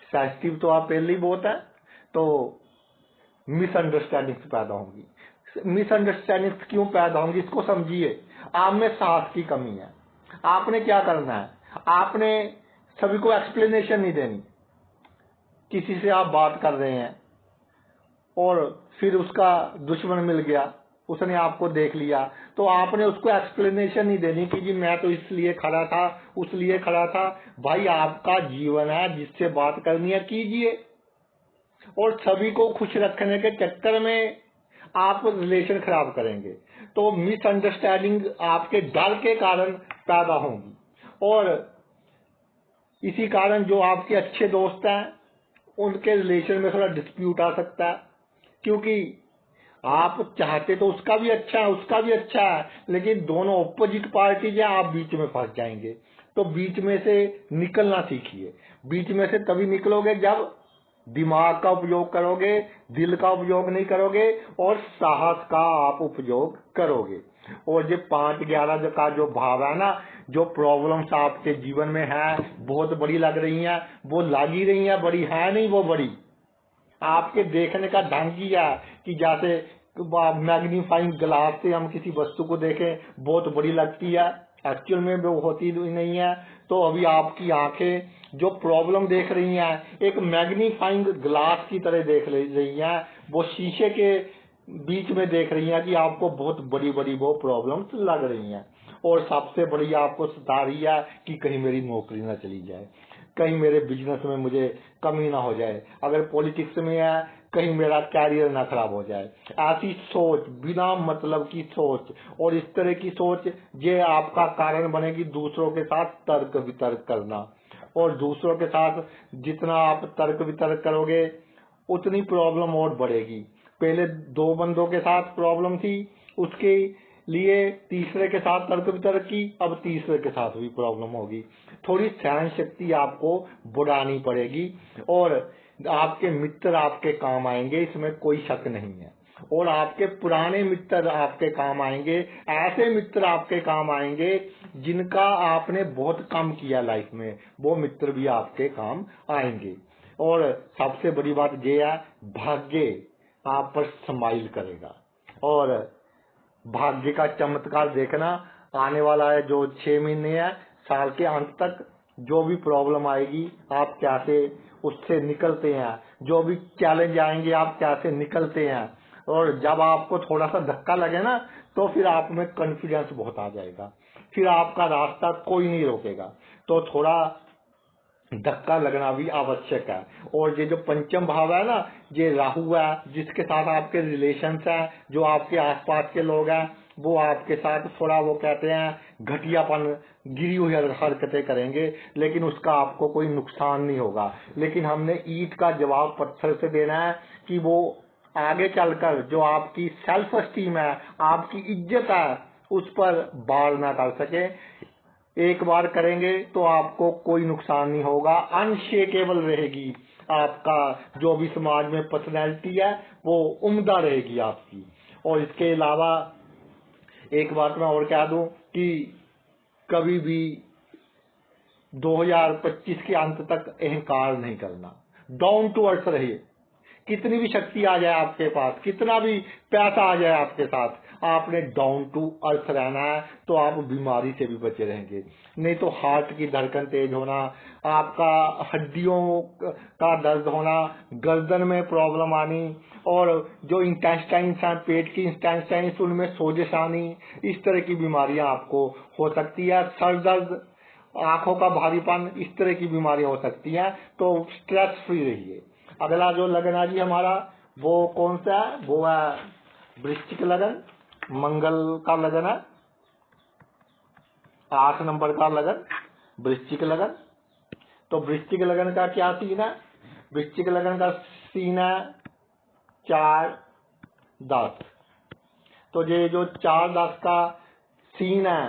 सेंसिटिव तो आप पहले ही बहुत है, तो मिसअंडरस्टैंडिंग्स पैदा होंगी। मिसअंडरस्टैंडिंग्स क्यों पैदा होंगी, इसको समझिए। आप में साहस की कमी है। आपने क्या करना है, आपने सभी को एक्सप्लेनेशन नहीं देनी। किसी से आप बात कर रहे हैं और फिर उसका दुश्मन मिल गया, उसने आपको देख लिया, तो आपने उसको एक्सप्लेनेशन नहीं देनी कि जी मैं तो इसलिए खड़ा था, उस लिए खड़ा था। भाई आपका जीवन है, जिससे बात करनी है कीजिए। और सभी को खुश रखने के चक्कर में आप रिलेशन खराब करेंगे, तो मिसअंडरस्टैंडिंग आपके डर के कारण पैदा होंगी। और इसी कारण जो आपके अच्छे दोस्त हैं, उनके रिलेशन में थोड़ा डिस्प्यूट आ सकता है, क्योंकि आप चाहते तो उसका भी अच्छा है, उसका भी अच्छा है, लेकिन दोनों ऑपोजिट पार्टी है, आप बीच में फंस जाएंगे। तो बीच में से निकलना सीखिए। बीच में से तभी निकलोगे जब दिमाग का उपयोग करोगे, दिल का उपयोग नहीं करोगे, और साहस का आप उपयोग करोगे। और ये 5-11 का जो भाव है ना, जो प्रॉब्लम्स आपके जीवन में है बहुत बड़ी लग रही हैं, वो लग ही रही हैं, बड़ी है नहीं, वो बड़ी आपके देखने का ढंग ही है कि जैसे मैग्नीफाइंग ग्लास से हम किसी वस्तु को देखें, बहुत बड़ी लगती है, एक्चुअल में वो होती नहीं है। तो अभी आपकी आंखें जो प्रॉब्लम देख रही हैं, एक मैग्नीफाइंग ग्लास की तरह देख रही हैं, वो शीशे के बीच में देख रही हैं कि आपको बहुत बड़ी बड़ी वो प्रॉब्लम्स लग रही हैं। और सबसे बड़ी आपको सता रही है कि कहीं मेरी नौकरी ना चली जाए, कहीं मेरे बिजनेस में मुझे कमी ना हो जाए, अगर पॉलिटिक्स में है कहीं मेरा कैरियर ना खराब हो जाए। ऐसी सोच, बिना मतलब की सोच, और इस तरह की सोच ये आपका कारण बनेगी दूसरों के साथ तर्क वितर्क करना। और दूसरों के साथ जितना आप तर्क वितर्क करोगे, उतनी प्रॉब्लम और बढ़ेगी। पहले 2 बंदों के साथ प्रॉब्लम थी, उसके लिए तीसरे के साथ तर्क वितर्क की, अब तीसरे के साथ भी प्रॉब्लम होगी। थोड़ी सहन शक्ति आपको बढ़ानी पड़ेगी, और आपके मित्र आपके काम आएंगे, इसमें कोई शक नहीं है। और आपके पुराने मित्र आपके काम आएंगे। ऐसे मित्र आपके काम आएंगे जिनका आपने बहुत कम किया लाइफ में, वो मित्र भी आपके काम आएंगे। और सबसे बड़ी बात ये है, भाग्य आप पर स्माइल करेगा। और भाग्य का चमत्कार देखना आने वाला है जो 6 महीने है, साल के अंत तक जो भी प्रॉब्लम आएगी आप कैसे उससे निकलते हैं, जो भी चैलेंज आएंगे आप कैसे निकलते हैं। और जब आपको थोड़ा सा धक्का लगे ना, तो फिर आप में कॉन्फिडेंस बहुत आ जाएगा, फिर आपका रास्ता कोई नहीं रोकेगा। तो थोड़ा धक्का लगना भी आवश्यक है। और ये जो पंचम भाव है ना, ये राहु है, जिसके साथ आपके रिलेशंस हैं, जो आपके आसपास के लोग हैं वो आपके साथ थोड़ा वो कहते हैं घटियापन, गिरी हुई हरकतें करेंगे, लेकिन उसका आपको कोई नुकसान नहीं होगा। लेकिन हमने ईंट का जवाब पत्थर से देना है कि वो आगे चलकर जो आपकी सेल्फ एस्टीम है, आपकी इज्जत है, उस पर बार ना कर सके। एक बार करेंगे तो आपको कोई नुकसान नहीं होगा, अनशेकेबल रहेगी आपका जो भी समाज में पर्सनैलिटी है, वो उम्दा रहेगी आपकी। और इसके अलावा एक बात मैं और कह दूं कि कभी भी 2025 के अंत तक अहंकार नहीं करना, डाउन टू अर्थ रहिए। कितनी भी शक्ति आ जाए आपके पास, कितना भी पैसा आ जाए आपके साथ, आपने डाउन टू अर्थ रहना है, तो आप बीमारी से भी बचे रहेंगे। नहीं तो हार्ट की धड़कन तेज होना, आपका हड्डियों का दर्द होना, गर्दन में प्रॉब्लम आनी, और जो इंटेस्टाइन्स हैं, पेट की इंटेस्टाइन्स, उनमें सोजिश आनी, इस तरह की बीमारियां आपको हो सकती है। सर दर्द, आंखों का भारीपन, इस तरह की बीमारियां हो सकती हैं। तो स्ट्रेस फ्री रहिए। अगला जो लगन है जी हमारा, वो कौन सा है? वो है वृश्चिक लगन, मंगल का लगन है, 8 नंबर का लगन वृश्चिक लगन। तो वृश्चिक लगन का क्या सीन है? वृश्चिक लगन का सीन है 4-10। तो ये जो 4-10 का सीन है,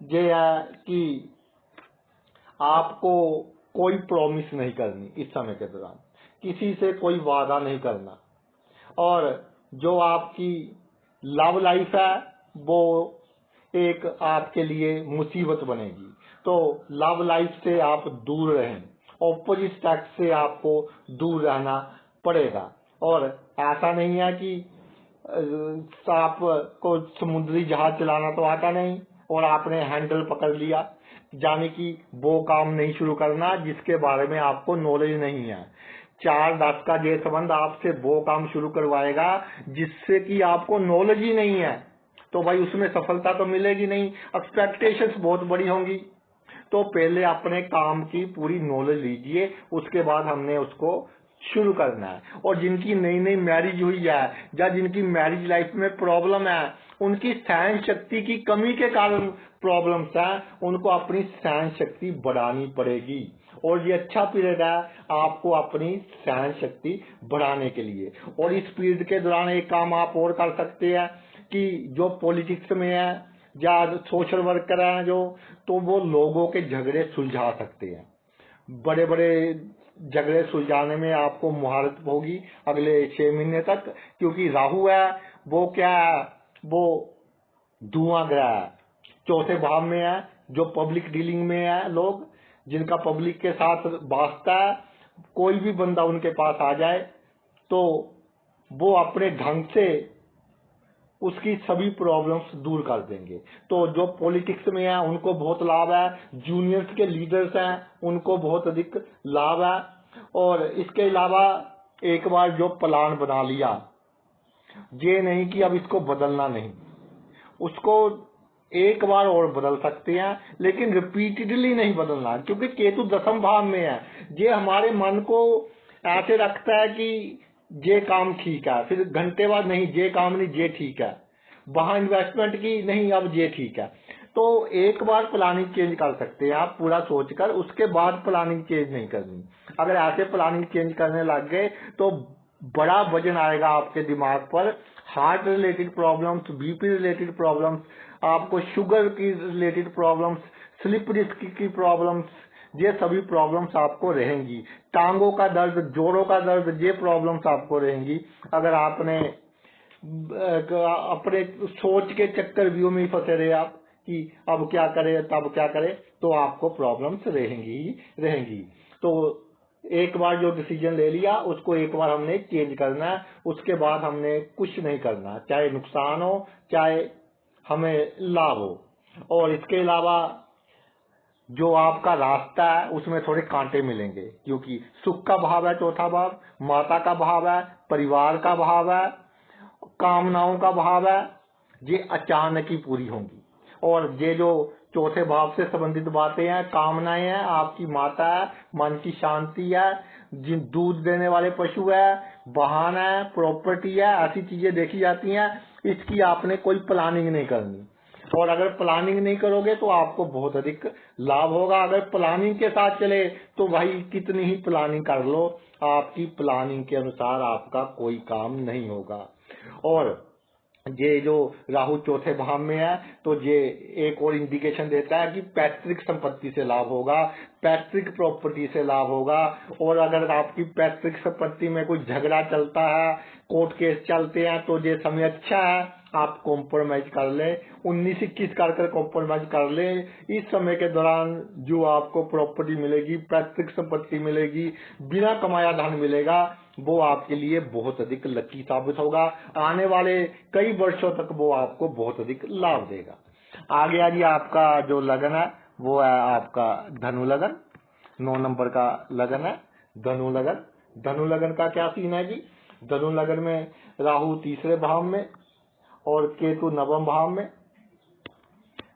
ये है कि आपको कोई प्रॉमिस नहीं करनी इस समय के दौरान, किसी से कोई वादा नहीं करना। और जो आपकी लव लाइफ है वो एक आपके लिए मुसीबत बनेगी। तो लव लाइफ से आप दूर रहें, ऑपोजिट सेक्स से आपको दूर रहना पड़ेगा। और ऐसा नहीं है कि आपको समुद्री जहाज चलाना तो आता नहीं और आपने हैंडल पकड़ लिया, यानी कि वो काम नहीं शुरू करना जिसके बारे में आपको नॉलेज नहीं है। 4-10 का ये संबंध आपसे वो काम शुरू करवाएगा जिससे कि आपको नॉलेज ही नहीं है, तो भाई उसमें सफलता तो मिलेगी नहीं, एक्सपेक्टेशंस बहुत बड़ी होंगी। तो पहले अपने काम की पूरी नॉलेज लीजिए, उसके बाद हमने उसको शुरू करना है। और जिनकी नई नई मैरिज हुई है या जिनकी मैरिज लाइफ में प्रॉब्लम है, उनकी सहन शक्ति की कमी के कारण प्रॉब्लम्स है, उनको अपनी सहन शक्ति बढ़ानी पड़ेगी। और ये अच्छा पीरियड है आपको अपनी सहन शक्ति बढ़ाने के लिए। और इस पीरियड के दौरान एक काम आप और कर सकते हैं कि जो पॉलिटिक्स में है या सोशल वर्कर हैं जो, तो वो लोगों के झगड़े सुलझा सकते हैं। बड़े बड़े झगड़े सुलझाने में आपको महारत होगी अगले 6 महीने तक, क्योंकि राहु है वो क्या है, वो धुआं ग्रह है, चौथे भाव में है। जो पब्लिक डीलिंग में है, लोग जिनका पब्लिक के साथ वास्ता है, कोई भी बंदा उनके पास आ जाए तो वो अपने ढंग से उसकी सभी प्रॉब्लम्स दूर कर देंगे। तो जो पॉलिटिक्स में है उनको बहुत लाभ है, जूनियर्स के लीडर्स हैं उनको बहुत अधिक लाभ है। और इसके अलावा एक बार जो प्लान बना लिया, ये नहीं कि अब इसको बदलना नहीं, उसको एक बार और बदल सकते हैं लेकिन रिपीटेडली नहीं बदलना, क्योंकि केतु 10वें भाव में है। ये हमारे मन को ऐसे रखता है कि ये काम ठीक है, फिर घंटे बाद नहीं ये काम नहीं, ये ठीक है, वहां इन्वेस्टमेंट की नहीं, अब ये ठीक है। तो एक बार प्लानिंग चेंज कर सकते हैं आप पूरा सोचकर, उसके बाद प्लानिंग चेंज नहीं करनी। अगर ऐसे प्लानिंग चेंज करने लग गए तो बड़ा वजन आएगा आपके दिमाग पर, heart related problems, BP related problems, आपको शुगर की रिलेटेड प्रॉब्लम्स, स्लिप डिस्क की प्रॉब्लम्स, ये सभी प्रॉब्लम्स आपको रहेंगी। टांगों का दर्द, जोड़ों का दर्द, ये प्रॉब्लम्स आपको रहेंगी अगर आपने अपने सोच के चक्कर व्यू में ही फंसे रहे आप कि अब क्या करें तब क्या करें, तो आपको प्रॉब्लम्स रहेंगी ही रहेंगी। तो एक बार जो डिसीजन ले लिया उसको एक बार हमने चेंज करना है, उसके बाद हमने कुछ नहीं करना, चाहे नुकसान हो चाहे हमें लाभ हो। और इसके अलावा जो आपका रास्ता है उसमें थोड़े कांटे मिलेंगे, क्योंकि सुख का भाव है, चौथा भाव माता का भाव है, परिवार का भाव है, कामनाओं का भाव है, ये अचानक ही पूरी होंगी। और ये जो चौथे भाव से संबंधित बातें हैं, कामनाएं हैं, आपकी माता है, मन की शांति है, जिन दूध देने वाले पशु है, वाहन है, प्रॉपर्टी है, ऐसी चीजें देखी जाती हैं। इसकी आपने कोई प्लानिंग नहीं करनी, और अगर प्लानिंग नहीं करोगे तो आपको बहुत अधिक लाभ होगा। अगर प्लानिंग के साथ चले तो भाई कितनी ही प्लानिंग कर लो, आपकी प्लानिंग के अनुसार आपका कोई काम नहीं होगा। और ये जो राहु चौथे भाव में है तो ये एक और इंडिकेशन देता है कि पैतृक संपत्ति से लाभ होगा, पैतृक प्रॉपर्टी से लाभ होगा। और अगर आपकी पैतृक संपत्ति में कोई झगड़ा चलता है, कोर्ट केस चलते हैं, तो ये समय अच्छा है, आप कॉम्प्रोमाइज कर लें, 19-21 कर कॉम्प्रोमाइज कर लें। इस समय के दौरान जो आपको प्रॉपर्टी मिलेगी, पैतृक संपत्ति मिलेगी, बिना कमाया धन मिलेगा, वो आपके लिए बहुत अधिक लकी साबित होगा। आने वाले कई वर्षों तक वो आपको बहुत अधिक लाभ देगा। आगे आगे आपका जो लगन है वो है आपका धनु लगन, 9 नंबर का लगन है धनु लगन। धनु लगन का क्या सीन है जी? धनु लगन में राहु तीसरे भाव में और केतु नवम भाव में।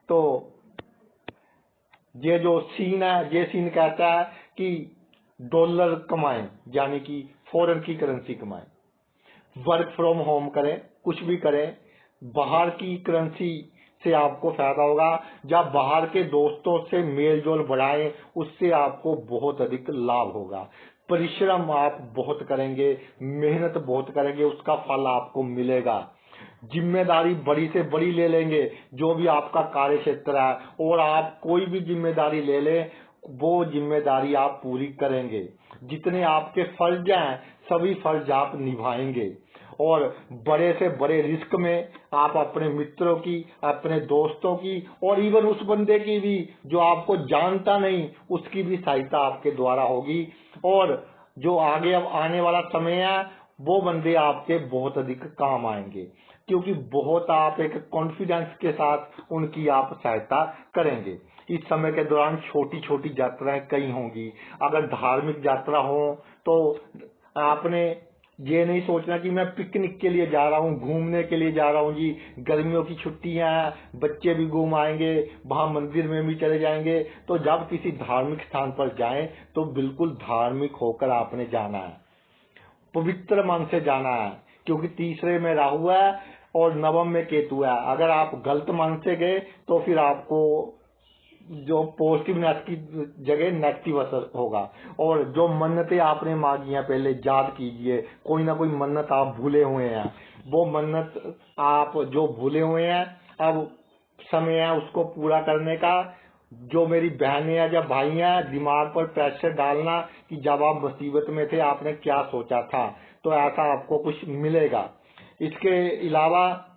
तो ये जो सीन है, ये सीन कहता है कि डॉलर कमाएं, यानी कि फॉरेन की करेंसी कमाएं, वर्क फ्रॉम होम करें, कुछ भी करें, बाहर की करेंसी से आपको फायदा होगा। जब बाहर के दोस्तों से मेल जोल बढ़ाएं, उससे आपको बहुत अधिक लाभ होगा। परिश्रम आप बहुत करेंगे, मेहनत बहुत करेंगे, उसका फल आपको मिलेगा। जिम्मेदारी बड़ी से बड़ी ले लेंगे, जो भी आपका कार्य क्षेत्र है, और आप कोई भी जिम्मेदारी ले लें, वो जिम्मेदारी आप पूरी करेंगे। जितने आपके फर्ज हैं सभी फर्ज आप निभाएंगे, और बड़े से बड़े रिस्क में आप अपने मित्रों की, अपने दोस्तों की, और इवन उस बंदे की भी जो आपको जानता नहीं, उसकी भी सहायता आपके द्वारा होगी। और जो आगे अब आने वाला समय है वो बंदे आपके बहुत अधिक काम आएंगे, क्योंकि बहुत आप एक कॉन्फिडेंस के साथ उनकी आप सहायता करेंगे। इस समय के दौरान छोटी छोटी यात्राएं कई होंगी। अगर धार्मिक यात्रा हो तो आपने ये नहीं सोचना कि मैं पिकनिक के लिए जा रहा हूँ, घूमने के लिए जा रहा हूँ जी, गर्मियों की छुट्टियां हैं, बच्चे भी घूम आएंगे, वहां मंदिर में भी चले जाएंगे। तो जब किसी धार्मिक स्थान पर जाएं तो बिल्कुल धार्मिक होकर आपने जाना है, पवित्र मन से जाना है, क्योंकि तीसरे में राहु है और नवम में केतु है। अगर आप गलत मन से गए तो फिर आपको जो पॉजिटिवनेस की जगह नेगेटिव असर होगा। और जो मन्नतें आपने मांगी हैं पहले याद कीजिए, कोई ना कोई मन्नत आप भूले हुए हैं, वो मन्नत आप जो भूले हुए हैं अब समय है उसको पूरा करने का। जो मेरी बहनें या जब भाई हैं, दिमाग पर प्रेशर डालना कि जब आप मुसीबत में थे आपने क्या सोचा था, तो ऐसा आपको कुछ मिलेगा। इसके अलावा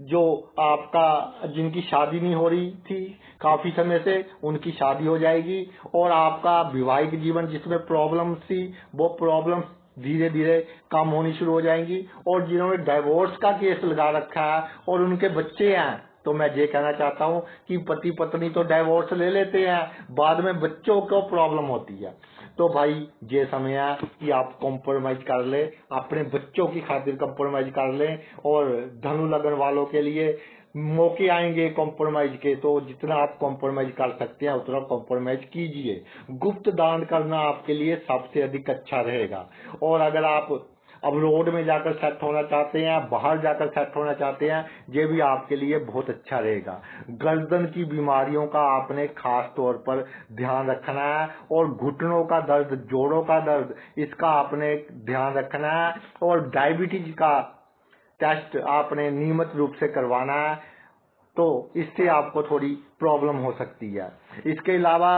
जो आपका जिनकी शादी नहीं हो रही थी काफी समय से, उनकी शादी हो जाएगी। और आपका वैवाहिक जीवन जिसमें प्रॉब्लम थी, वो प्रॉब्लम धीरे धीरे कम होनी शुरू हो जाएंगी। और जिन्होंने डाइवोर्स का केस लगा रखा है और उनके बच्चे हैं, तो मैं ये कहना चाहता हूँ कि पति पत्नी तो डाइवोर्स ले लेते हैं, बाद में बच्चों को प्रॉब्लम होती है। तो भाई ये समय है कि आप कॉम्प्रोमाइज कर ले, अपने बच्चों की खातिर कॉम्प्रोमाइज कर लें। और धनु लगन वालों के लिए मौके आएंगे कॉम्प्रोमाइज के, तो जितना आप कॉम्प्रोमाइज कर सकते हैं उतना कॉम्प्रोमाइज कीजिए। गुप्त दान करना आपके लिए सबसे अधिक अच्छा रहेगा। और अगर आप अब रोड में जाकर सेट होना चाहते हैं, बाहर जाकर सेट होना चाहते हैं, ये भी आपके लिए बहुत अच्छा रहेगा। गर्दन की बीमारियों का आपने खास तौर पर ध्यान रखना है, और घुटनों का दर्द, जोड़ों का दर्द, इसका आपने ध्यान रखना है। और डायबिटीज का टेस्ट आपने नियमित रूप से करवाना है, तो इससे आपको थोड़ी प्रॉब्लम हो सकती है। इसके अलावा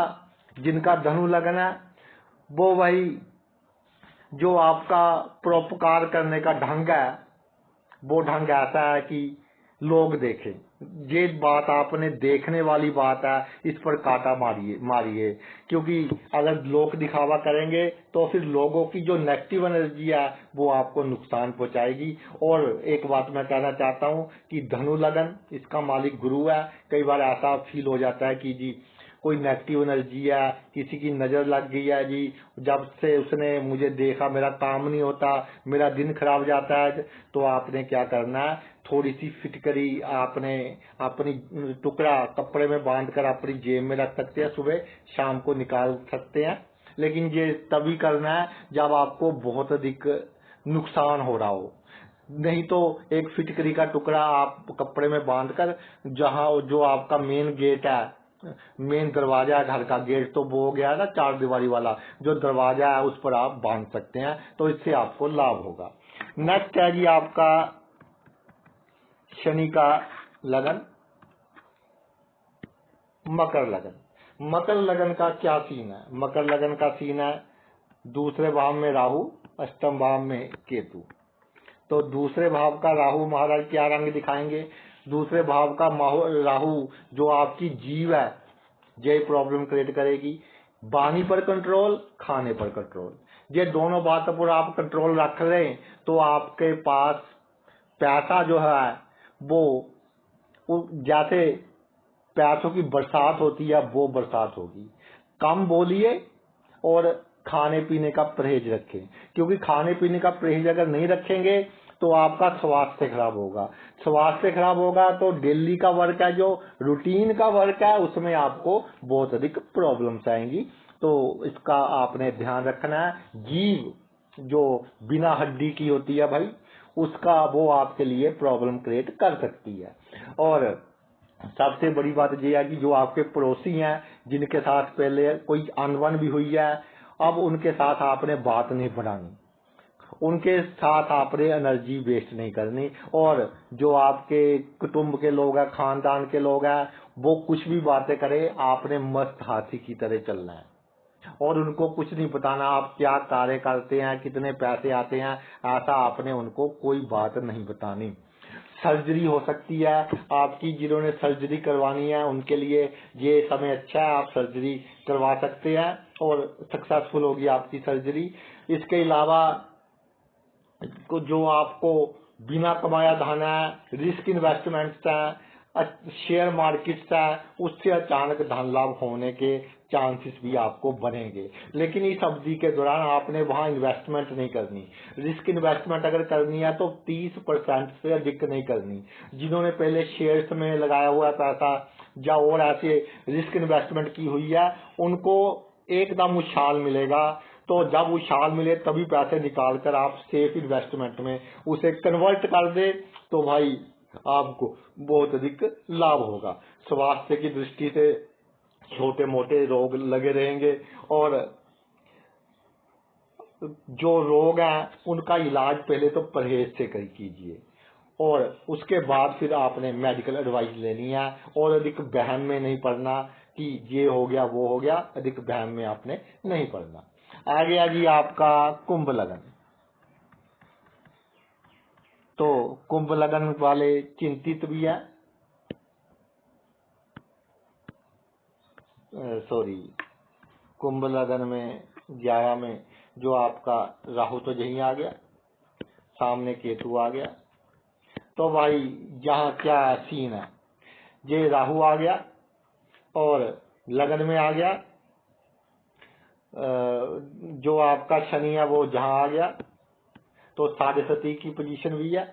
जिनका धनु लगन है वो वही जो आपका परोपकार करने का ढंग है, वो ढंग ऐसा है कि लोग देखें। ये बात आपने देखने वाली बात है, इस पर कांटा मारिए, क्योंकि अगर लोग दिखावा करेंगे तो फिर लोगों की जो नेगेटिव एनर्जी है वो आपको नुकसान पहुंचाएगी। और एक बात मैं कहना चाहता हूँ कि धनु लगन, इसका मालिक गुरु है। कई बार ऐसा फील हो जाता है कि जी कोई नेगेटिव एनर्जी है, किसी की नजर लग गई है जी, जब से उसने मुझे देखा मेरा काम नहीं होता, मेरा दिन खराब जाता है। तो आपने क्या करना है, थोड़ी सी फिटकरी आपने अपनी टुकड़ा कपड़े में बांधकर अपनी जेब में रख सकते हैं, सुबह शाम को निकाल सकते हैं। लेकिन ये तभी करना है जब आपको बहुत अधिक नुकसान हो रहा हो। नहीं तो एक फिटकरी का टुकड़ा आप कपड़े में बांधकर, जहां जो आपका मेन गेट है, मेन दरवाजा है घर का, गेट तो वो हो गया ना 4 दीवारी वाला, जो दरवाजा है उस पर आप बांध सकते हैं, तो इससे आपको लाभ होगा। नेक्स्ट है जी आपका शनि का लगन, मकर लगन। मकर लगन का क्या सीन है? मकर लगन का सीन है दूसरे भाव में राहु, अष्टम भाव में केतु। तो दूसरे भाव का राहु महाराज क्या रंग दिखाएंगे? दूसरे भाव का राहु जो आपकी जीव है, ये प्रॉब्लम क्रिएट करेगी। वाणी पर कंट्रोल, खाने पर कंट्रोल, ये दोनों बातों पर आप कंट्रोल रख लें तो आपके पास पैसा जो है वो जैसे पैसों की बरसात होती है वो बरसात होगी। कम बोलिए और खाने पीने का परहेज रखें, क्योंकि खाने पीने का परहेज अगर नहीं रखेंगे तो आपका स्वास्थ्य खराब होगा। स्वास्थ्य खराब होगा तो डेली का वर्क है, जो रूटीन का वर्क है, उसमें आपको बहुत अधिक प्रॉब्लम्स आएंगी। तो इसका आपने ध्यान रखना है। जीव जो बिना हड्डी की होती है भाई, उसका वो आपके लिए प्रॉब्लम क्रिएट कर सकती है। और सबसे बड़ी बात यह है कि जो आपके पड़ोसी हैं, जिनके साथ पहले कोई अनबन भी हुई है, अब उनके साथ आपने बात नहीं बढ़ानी, उनके साथ आपने एनर्जी वेस्ट नहीं करनी। और जो आपके कुटुंब के लोग हैं, खानदान के लोग हैं, वो कुछ भी बातें करें, आपने मस्त हाथी की तरह चलना है और उनको कुछ नहीं बताना आप क्या कार्य करते हैं, कितने पैसे आते हैं, ऐसा आपने उनको कोई बात नहीं बतानी। सर्जरी हो सकती है आपकी, जिन्होंने सर्जरी करवानी है उनके लिए ये समय अच्छा है, आप सर्जरी करवा सकते हैं और सक्सेसफुल होगी आपकी सर्जरी। इसके अलावा जो आपको बिना कमाया धन है, रिस्क इन्वेस्टमेंट्स है, शेयर मार्केट्स है, उससे अचानक धन लाभ होने के चांसेस भी आपको बनेंगे। लेकिन इस अवधि के दौरान आपने वहां इन्वेस्टमेंट नहीं करनी। रिस्क इन्वेस्टमेंट अगर करनी है तो 30% से अधिक नहीं करनी। जिन्होंने पहले शेयर्स में लगाया हुआ पैसा या और ऐसे रिस्क इन्वेस्टमेंट की हुई है, उनको एकदम उछाल मिलेगा। तो जब उछाल मिले तभी पैसे निकाल कर आप सेफ इन्वेस्टमेंट में उसे कन्वर्ट कर दे, तो भाई आपको बहुत अधिक लाभ होगा। स्वास्थ्य की दृष्टि से छोटे मोटे रोग लगे रहेंगे और जो रोग हैं उनका इलाज पहले तो परहेज से कीजिए और उसके बाद फिर आपने मेडिकल एडवाइस लेनी है। और अधिक बहम में नहीं पड़ना कि ये हो गया वो हो गया, अधिक बहम में आपने नहीं पड़ना। आ गया जी आपका कुंभ लगन। तो कुंभ लगन वाले चिंतित भी है, सॉरी, कुंभ लगन में 11 में जो आपका राहु तो यही आ गया, सामने केतु आ गया। तो भाई यहाँ क्या सीन है, ये राहु आ गया और लगन में आ गया, जो आपका शनि है वो जहां आ गया, तो 7.5 की पोजीशन भी है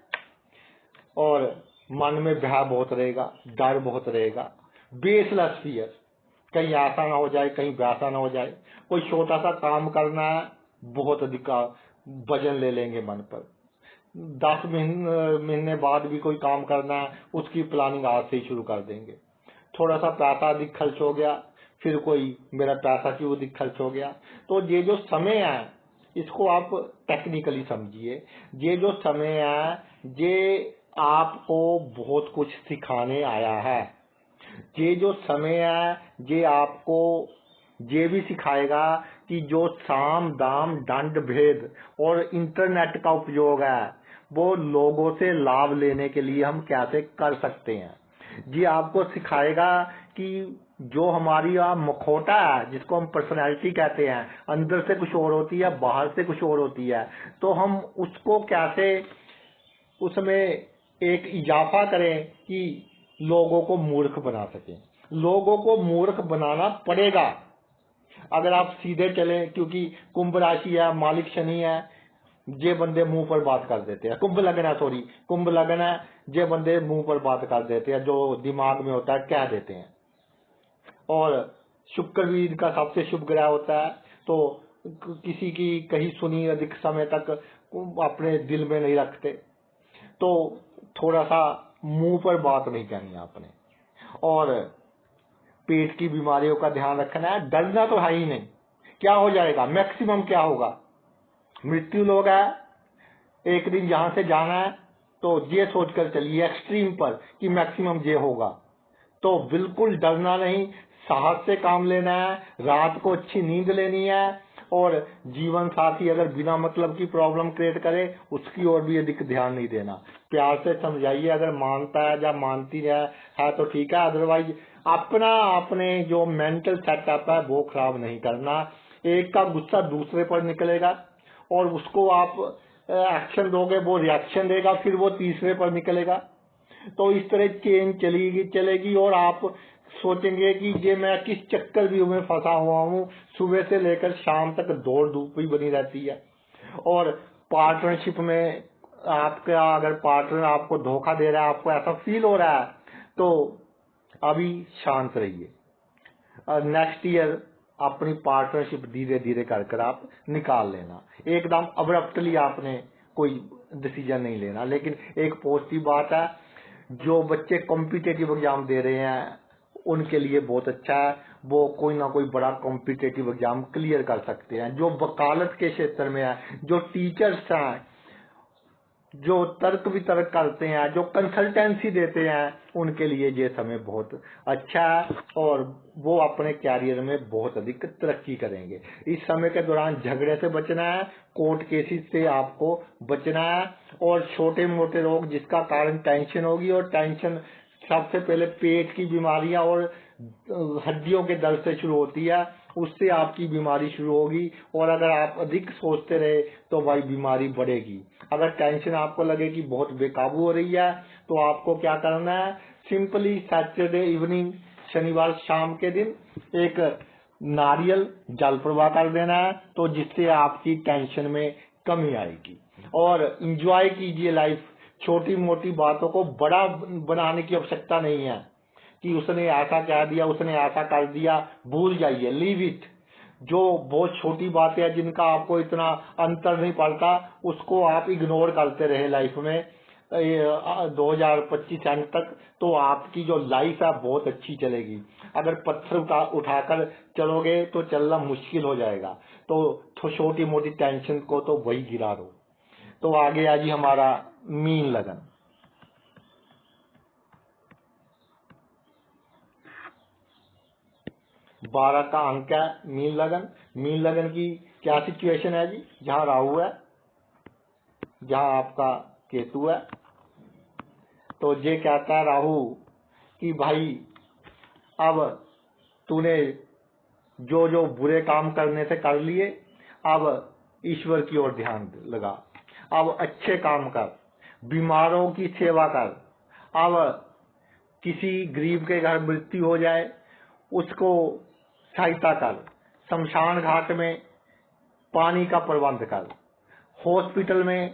और मन में भय बहुत रहेगा, डर बहुत रहेगा, बेसलेस फियर, कहीं ऐसा ना हो जाए, कहीं वैसा ना हो जाए। कोई छोटा सा काम करना है, बहुत अधिक वजन ले लेंगे मन पर। 10 महीने बाद भी कोई काम करना है, उसकी प्लानिंग आज से ही शुरू कर देंगे। थोड़ा सा पैसा अधिक खर्च हो गया, फिर कोई मेरा पैसा क्यों अधिक खर्च हो गया। तो ये जो समय है इसको आप टेक्निकली समझिए। ये जो समय है ये आपको बहुत कुछ सिखाने आया है। ये जो समय है ये आपको ये भी सिखाएगा कि जो साम दाम दंड भेद और इंटरनेट का उपयोग है वो लोगों से लाभ लेने के लिए हम कैसे कर सकते हैं। जी आपको सिखाएगा कि जो हमारी मुखौटा है, जिसको हम पर्सनैलिटी कहते हैं, अंदर से कुछ और होती है, बाहर से कुछ और होती है, तो हम उसको कैसे उसमें एक इजाफा करें कि लोगों को मूर्ख बना सकें। लोगों को मूर्ख बनाना पड़ेगा अगर आप सीधे चले, क्योंकि कुंभ राशि है, मालिक शनि है, जे बंदे मुंह पर बात कर देते हैं। कुंभ लगन है, सॉरी कुंभ लगन है, जे बंदे मुंह पर बात कर देते हैं, जो दिमाग में होता है कह देते हैं। और शुक्र भी इनका सबसे शुभ ग्रह होता है, तो किसी की कही सुनी अधिक समय तक अपने दिल में नहीं रखते। तो थोड़ा सा मुंह पर बात नहीं कहनी आपने, और पेट की बीमारियों का ध्यान रखना है। डरना तो है ही नहीं, क्या हो जाएगा, मैक्सिमम क्या होगा, मृत्यु लोग है, एक दिन यहां से जाना है, तो ये सोचकर चलिए एक्सट्रीम पर कि मैक्सिमम ये होगा। तो बिल्कुल डरना नहीं, साहस से काम लेना है, रात को अच्छी नींद लेनी है, और जीवन साथी अगर बिना मतलब की प्रॉब्लम क्रिएट करे उसकी ओर भी अधिक ध्यान नहीं देना। प्यार से समझाइए, अगर मानता है या मानती है तो ठीक है, अदरवाइज अपना आपने जो मेंटल सेटअप है वो खराब नहीं करना। एक का गुस्सा दूसरे पर निकलेगा और उसको आप एक्शन दोगे, वो रिएक्शन देगा, फिर वो तीसरे पर निकलेगा। तो इस तरह चेन चलेगी और आप सोचेंगे कि ये मैं किस चक्कर व्यू में फंसा हुआ हूँ। सुबह से लेकर शाम तक दौड़ धूप ही बनी रहती है। और पार्टनरशिप में आपका अगर पार्टनर आपको धोखा दे रहा है, आपको ऐसा फील हो रहा है, तो अभी शांत रहिए। नेक्स्ट ईयर अपनी पार्टनरशिप धीरे धीरे कर आप निकाल लेना। एकदम अब्रप्टली आपने कोई डिसीजन नहीं लेना। लेकिन एक पॉजिटिव बात है, जो बच्चे कॉम्पिटेटिव एग्जाम दे रहे हैं उनके लिए बहुत अच्छा है, वो कोई ना कोई बड़ा कॉम्पिटेटिव एग्जाम क्लियर कर सकते हैं। जो वकालत के क्षेत्र में है, जो टीचर्स हैं, जो तर्क वितर्क करते हैं, जो कंसल्टेंसी देते हैं, उनके लिए ये समय बहुत अच्छा है और वो अपने कैरियर में बहुत अधिक तरक्की करेंगे। इस समय के दौरान झगड़े से बचना है, कोर्ट केसेस से आपको बचना है, और छोटे मोटे रोग जिसका कारण टेंशन होगी, और टेंशन सबसे पहले पेट की बीमारियां और हड्डियों के दर्द से शुरू होती है, उससे आपकी बीमारी शुरू होगी। और अगर आप अधिक सोचते रहे तो भाई बीमारी बढ़ेगी। अगर टेंशन आपको लगे कि बहुत बेकाबू हो रही है, तो आपको क्या करना है, सिंपली सैटरडे इवनिंग, शनिवार शाम के दिन एक नारियल जल प्रवाह कर देना है, तो जिससे आपकी टेंशन में कमी आएगी। और इंजॉय कीजिए लाइफ। छोटी मोटी बातों को बड़ा बनाने की आवश्यकता नहीं है कि उसने ऐसा कह दिया, उसने ऐसा कर दिया, भूल जाइए, लीव इट। जो बहुत छोटी बातें हैं जिनका आपको इतना अंतर नहीं पड़ता, उसको आप इग्नोर करते रहे लाइफ में 2025 एंड तक, तो आपकी जो लाइफ है बहुत अच्छी चलेगी। अगर पत्थर उठाकर चलोगे तो चलना मुश्किल हो जाएगा। तो छोटी मोटी टेंशन को तो वही गिरा दो। तो आगे आ जी हमारा मीन लगन। 12 का अंक है मीन लगन। मीन लगन की क्या सिचुएशन है जी, जहां राहु है, जहां आपका केतु है। तो ये कहता है राहु कि भाई अब तूने जो जो बुरे काम करने से कर लिए, अब ईश्वर की ओर ध्यान लगा, अब अच्छे काम कर, बीमारों की सेवा कर। अब किसी गरीब के घर मृत्यु हो जाए उसको सहायता कर, शमशान घाट में पानी का प्रबंध कर, हॉस्पिटल में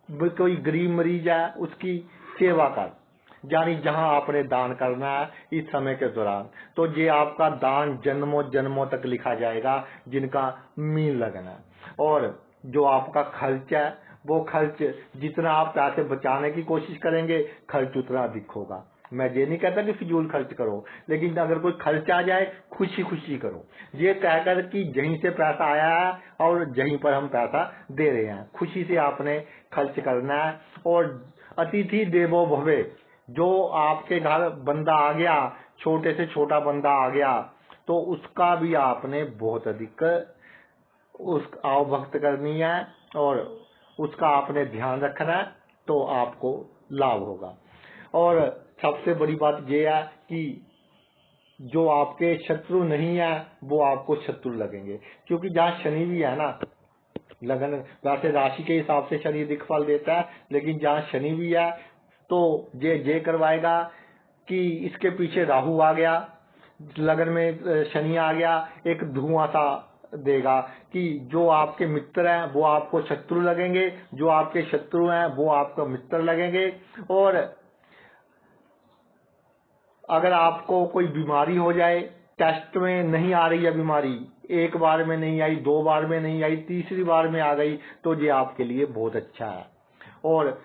कोई गरीब मरीज है उसकी सेवा कर। यानी जहां आपने दान करना है इस समय के दौरान, तो ये आपका दान जन्मों जन्मों तक लिखा जाएगा जिनका मीन लगन है। और जो आपका खर्च है, वो खर्च जितना आप पैसे बचाने की कोशिश करेंगे, खर्च उतना अधिक होगा। मैं ये नहीं कहता कि फिजूल खर्च करो, लेकिन अगर कोई खर्च आ जाए खुशी खुशी करो, ये कहकर कि जहीं से पैसा आया है और जहीं पर हम पैसा दे रहे हैं, खुशी से आपने खर्च करना है। और अतिथि देवो भवे, जो आपके घर बंदा आ गया, छोटे से छोटा बंदा आ गया, तो उसका भी आपने बहुत अधिक उस आवभक्त करनी है और उसका आपने ध्यान रखना है। तो आपको लाभ होगा। और सबसे बड़ी बात यह है कि जो आपके शत्रु नहीं है वो आपको शत्रु लगेंगे, क्योंकि जहाँ शनि भी है ना, लगन वैसे राशि के हिसाब से शनि दिक्फल देता है, लेकिन जहाँ शनि भी है तो ये करवाएगा कि इसके पीछे राहु आ गया, लगन में शनि आ गया, एक धुआं सा देगा कि जो आपके मित्र हैं वो आपको शत्रु लगेंगे, जो आपके शत्रु हैं वो आपको मित्र लगेंगे। और अगर आपको कोई बीमारी हो जाए, टेस्ट में नहीं आ रही है बीमारी, एक बार में नहीं आई, 2 बार में नहीं आई, तीसरी बार में आ गई, तो ये आपके लिए बहुत अच्छा है। और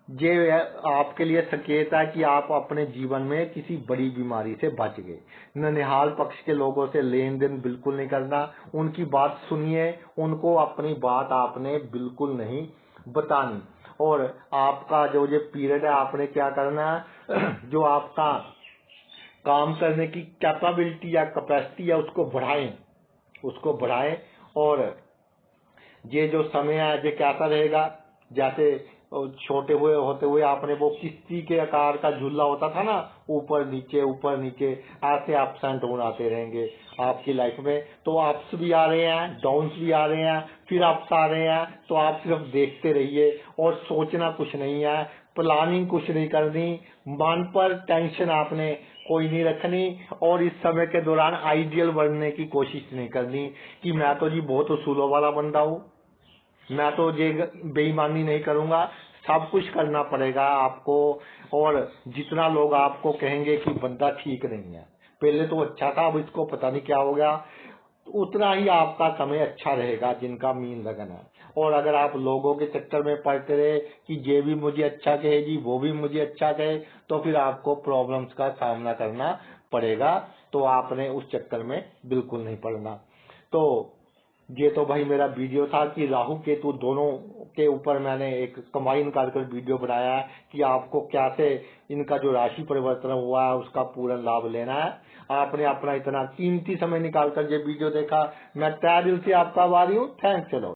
ये आपके लिए संकेत है कि आप अपने जीवन में किसी बड़ी बीमारी से बच गए। ननिहाल पक्ष के लोगों से लेन देन बिल्कुल नहीं करना, उनकी बात सुनिए, उनको अपनी बात आपने बिल्कुल नहीं बतानी। और आपका जो ये पीरियड है आपने क्या करना है, जो आपका काम करने की कैपेबिलिटी या कैपेसिटी है उसको बढ़ाएं। और ये जो समय है ये कैसा रहेगा, जैसे छोटे हुए होते हुए आपने वो किस्ती के आकार का झूला होता था ना, ऊपर नीचे ऐसे अप्स एंड डाउन आते रहेंगे आपकी लाइफ में। तो अप्स भी आ रहे हैं, डाउन्स भी आ रहे हैं, फिर अप्स आ रहे हैं, तो आप सिर्फ देखते रहिए और सोचना कुछ नहीं है, प्लानिंग कुछ नहीं करनी, मन पर टेंशन आपने कोई नहीं रखनी। और इस समय के दौरान आइडियल बनने की कोशिश नहीं करनी कि मैं तो जी बहुत उसूलों वाला बंदा हूँ, मैं तो ये बेईमानी नहीं करूंगा। सब कुछ करना पड़ेगा आपको। और जितना लोग आपको कहेंगे कि बंदा ठीक नहीं है, पहले तो अच्छा था अब इसको पता नहीं क्या हो गया, उतना ही आपका समय अच्छा रहेगा जिनका मीन लगन है। और अगर आप लोगों के चक्कर में पड़ते रहे कि ये भी मुझे अच्छा कहे जी, वो भी मुझे अच्छा कहे, तो फिर आपको प्रॉब्लम्स का सामना करना पड़ेगा। तो आपने उस चक्कर में बिल्कुल नहीं पड़ना। तो ये तो भाई मेरा वीडियो था कि राहु केतु दोनों के ऊपर मैंने एक कंबाइन कर वीडियो बनाया है कि आपको कैसे इनका जो राशि परिवर्तन हुआ है उसका पूर्ण लाभ लेना है। आपने अपना इतना कीमती समय निकालकर ये वीडियो देखा, मैं तहे दिल से आपका आभारी हूँ। थैंक्स। चलो।